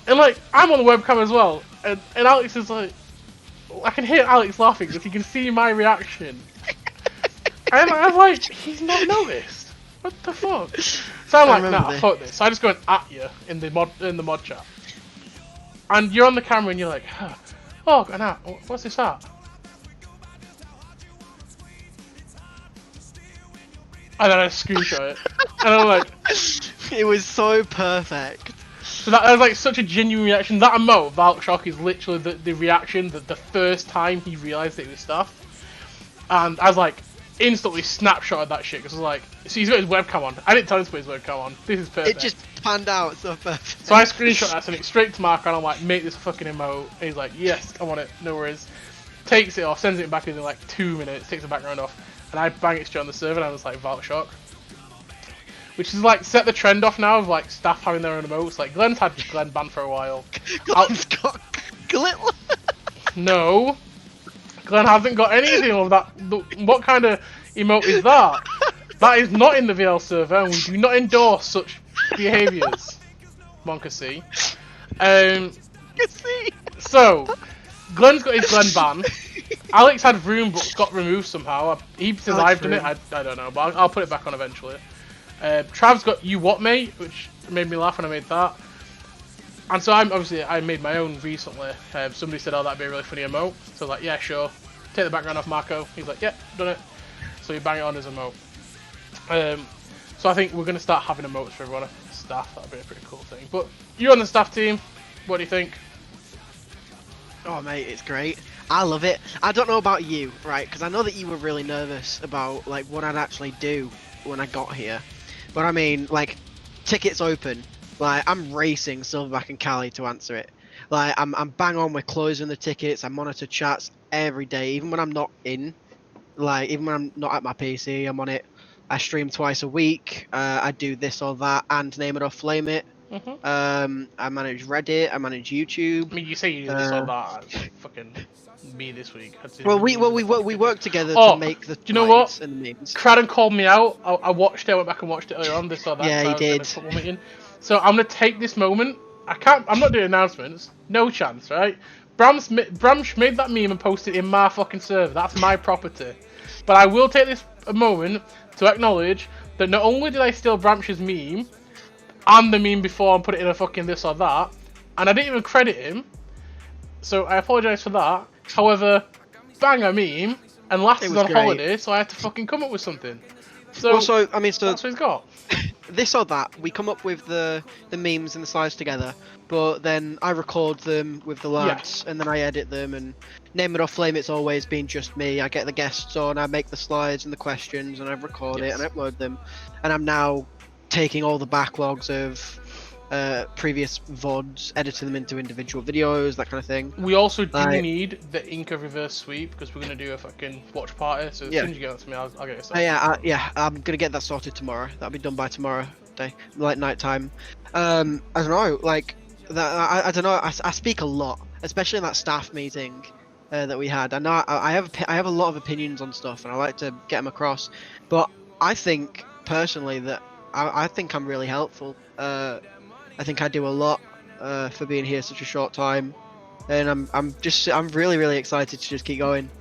I'm on the webcam as well, and Alex is like, I can hear Alex laughing because he can see my reaction. And I'm like, he's not noticed. What the fuck? So I'm like, nah, fuck this. So I just go at you in the mod chat, and you're on the camera and you're like, oh, nah, what's this at? And then I screenshot it, and I'm like, it was so perfect. So that was like such a genuine reaction. That emote, Valk Shock, is literally the reaction that the first time he realised it was stuff, and I was like, instantly snapshotted that shit because I was like, so he's got his webcam on. I didn't tell him to put his webcam on. This is perfect. It just panned out so perfect. So I screenshot that, sent it straight to Mark, and I'm like, make this fucking emote. And he's like, yes, I want it, no worries. Takes it off, sends it back within like 2 minutes, takes the background off, and I bang it straight on the server, and I was like, Valk Shock. Which is like set the trend off now of like staff having their own emotes. Like Glenn's had Glenn banned for a while. Glenn's got Glitler. No, Glenn hasn't got anything of that. What kind of emote is that? That is not in the VL server, and we do not endorse such behaviours. Monka C. So, Glenn's got his Glenn ban. Alex had room but got removed somehow. He says I've done it. I don't know, but I'll put it back on eventually. Trav's got You What Mate, which made me laugh when I made that. And so I made my own recently. Somebody said, oh, that'd be a really funny emote. So I was like, yeah, sure. Take the background off Marco. He's like, yeah, done it. So you bang it on as emote. So I think we're going to start having emotes for everyone. Staff, that'd be a pretty cool thing. But you're on the staff team. What do you think? Oh, mate, it's great. I love it. I don't know about you, right? Because I know that you were really nervous about like what I'd actually do when I got here. But I mean, like, tickets open. Like, I'm racing Silverback and Cali to answer it. Like, I'm bang on with closing the tickets. I monitor chats every day, even when I'm not in. Like, even when I'm not at my PC, I'm on it. I stream twice a week. I do this or that and name it or flame it. I manage Reddit. I manage YouTube. I mean, you say you do this or that. Fucking me this week. Well, we work together to Oh, make the do you know what? slides and the memes. Cradden called me out. I watched it. I went back and watched it earlier on. This or that. Yeah, he I was in a did. football meeting. So I'm gonna take this moment. I'm not doing announcements. No chance, right? Bramsh made that meme and posted it in my fucking server. That's my property. But I will take this a moment to acknowledge that not only did I steal Bramsh's meme and the meme before and put it in a fucking this or that, and I didn't even credit him. So I apologise for that. However, banger meme, and last is on holiday, so I had to fucking come up with something. So, I mean, so that's what he's got. This or that, we come up with the memes and the slides together, but then I record them with the lads, and then I edit them, and name it or flame it's always been just me. I get the guests on, I make the slides and the questions, and I record it and upload them, and I'm now taking all the backlogs of previous VODs, editing them into individual videos, that kind of thing. We also do need the Inca reverse sweep because we're gonna do a fucking watch party. So as soon as you get that to me, I'll get it started. I'm gonna get that sorted tomorrow. That'll be done by tomorrow day, like night time. I don't know, like that. I don't know. I speak a lot, especially in that staff meeting that we had. I know I have a lot of opinions on stuff, and I like to get them across. But I think personally that I think I'm really helpful. I think I do a lot for being here such a short time, and I'm really excited to just keep going.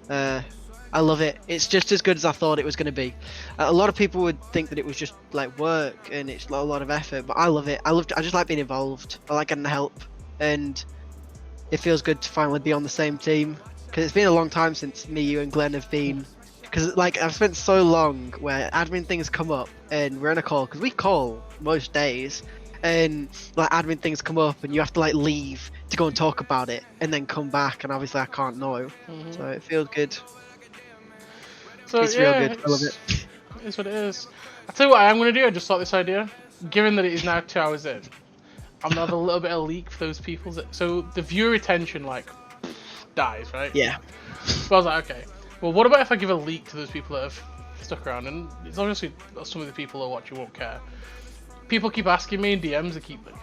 I love it. It's just as good as I thought it was going to be. A lot of people would think that it was just like work and it's a lot of effort, but I love it. I just like being involved. I like getting the help, and it feels good to finally be on the same team because it's been a long time since me, you, and Glenn have been. Because like I've spent so long where admin things come up and we're in a call because we call most days. And like admin things come up and you have to like leave to go and talk about it and then come back, and obviously I can't know. So it feels good. So it's real good. I love it. It's what it is. I'll tell you what I'm going to do. I just thought this idea. Given that it is now 2 hours in, I'm going to have a little bit of leak for those people. So the viewer retention like dies, right? Yeah. So I was like, okay. Well, what about if I give a leak to those people that have stuck around? And it's obviously some of the people that watch you won't care. People keep asking me in DMs, they keep like,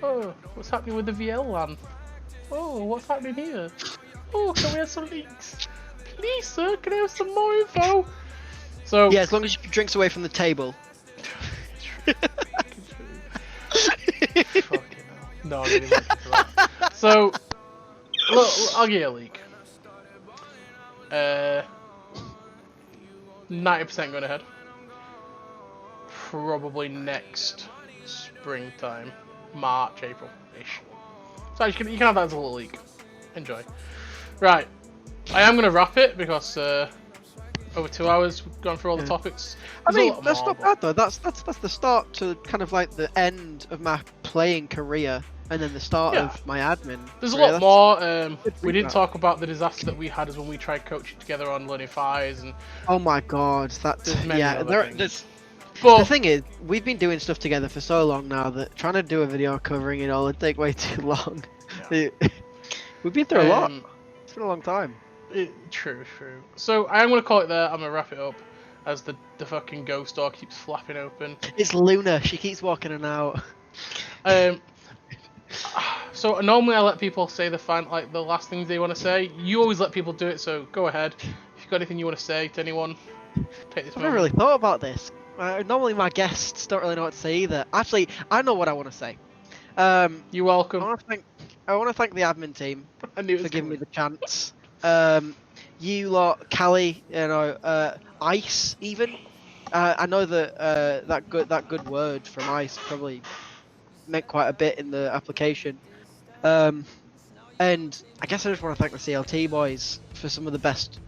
oh, what's happening with the VL LAN? Oh, what's happening here? Oh, can we have some leaks? Please, sir, can I have some more info? So yeah, as long as you keep drinks away from the table. Fucking hell. No, I didn't like it for that. So, look, I'll give you a leak. 90% going ahead. Probably next springtime, March, April-ish. So you can have that as a little leak. Enjoy. Right, I am gonna wrap it because over 2 hours we've gone through all the topics. I mean, that's not bad though. That's the start to kind of like the end of my playing career, and then the start of my admin. There's a lot more. We didn't talk about the disaster that we had as when we tried coaching together on Learning Fires and. Oh my god, that's there's. But the thing is, we've been doing stuff together for so long now that trying to do a video covering it all would take way too long. Yeah. We've been through a lot. It's been a long time. True. So I am going to call it there. I'm going to wrap it up as the fucking ghost door keeps flapping open. It's Luna. She keeps walking in and out. So normally I let people say the last things they want to say. You always let people do it, so go ahead. If you've got anything you want to say to anyone, take this moment. I've never really thought about this. Normally my guests don't really know what to say either. Actually, I know what I want to say. You're welcome. I want to thank the admin team for giving me the chance. You lot, Callie, Ice even. I know that that good word from Ice probably meant quite a bit in the application. And I guess I just want to thank the CLT boys for some of the best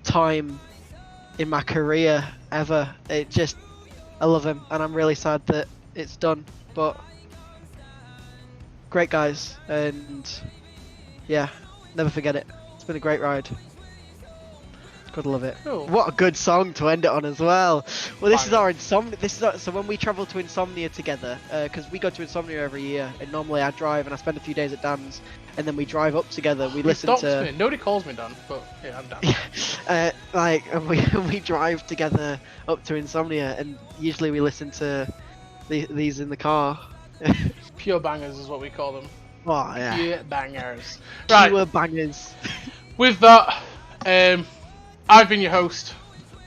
time in my career ever. I love him, and I'm really sad that it's done, but great guys, and yeah, never forget it. It's been a great ride. God love it. Cool. What a good song to end it on as well. Well, this is Bang. our insomnia. So when we travel to Insomnia together, because we go to Insomnia every year, and normally I drive and I spend a few days at Dan's, and then we drive up together. We listen Stops to. me. Nobody calls me Dan, but yeah, I'm Dan. And we drive together up to Insomnia, and usually we listen to these in the car. Pure bangers is what we call them. Oh yeah. Pure bangers. Right. Pure bangers. With that, I've been your host,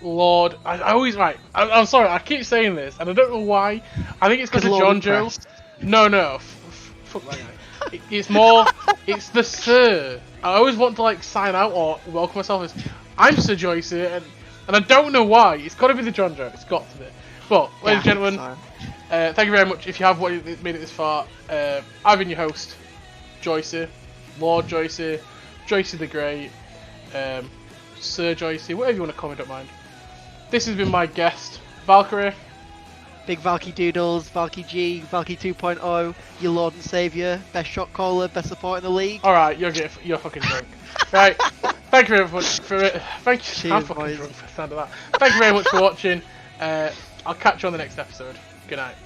Lord. I always I'm sorry. I keep saying this, and I don't know why. I think it's because of John Joe. No. Fuck that guy. It's more. It's the Sir. I always want to like sign out or welcome myself as I'm Sir Joycey, and I don't know why. It's got to be the John Joe. It's got to be. But, ladies and gentlemen, thank you very much. If you have made it this far, I've been your host, Joycey, Lord Joycey, Joycey the Great, Sir Joycey, whatever you want to call me, don't mind. This has been my guest, Valkyrie. Big Valky Doodles, Valky G, Valky 2.0, your Lord and Saviour, best shot caller, best support in the league. Alright, you're fucking drunk. Right, thank you very much for it. Thank you. Cheers, I'm fucking boys. drunk for the sound of that. Thank you very much for watching. I'll catch you on the next episode. Good night.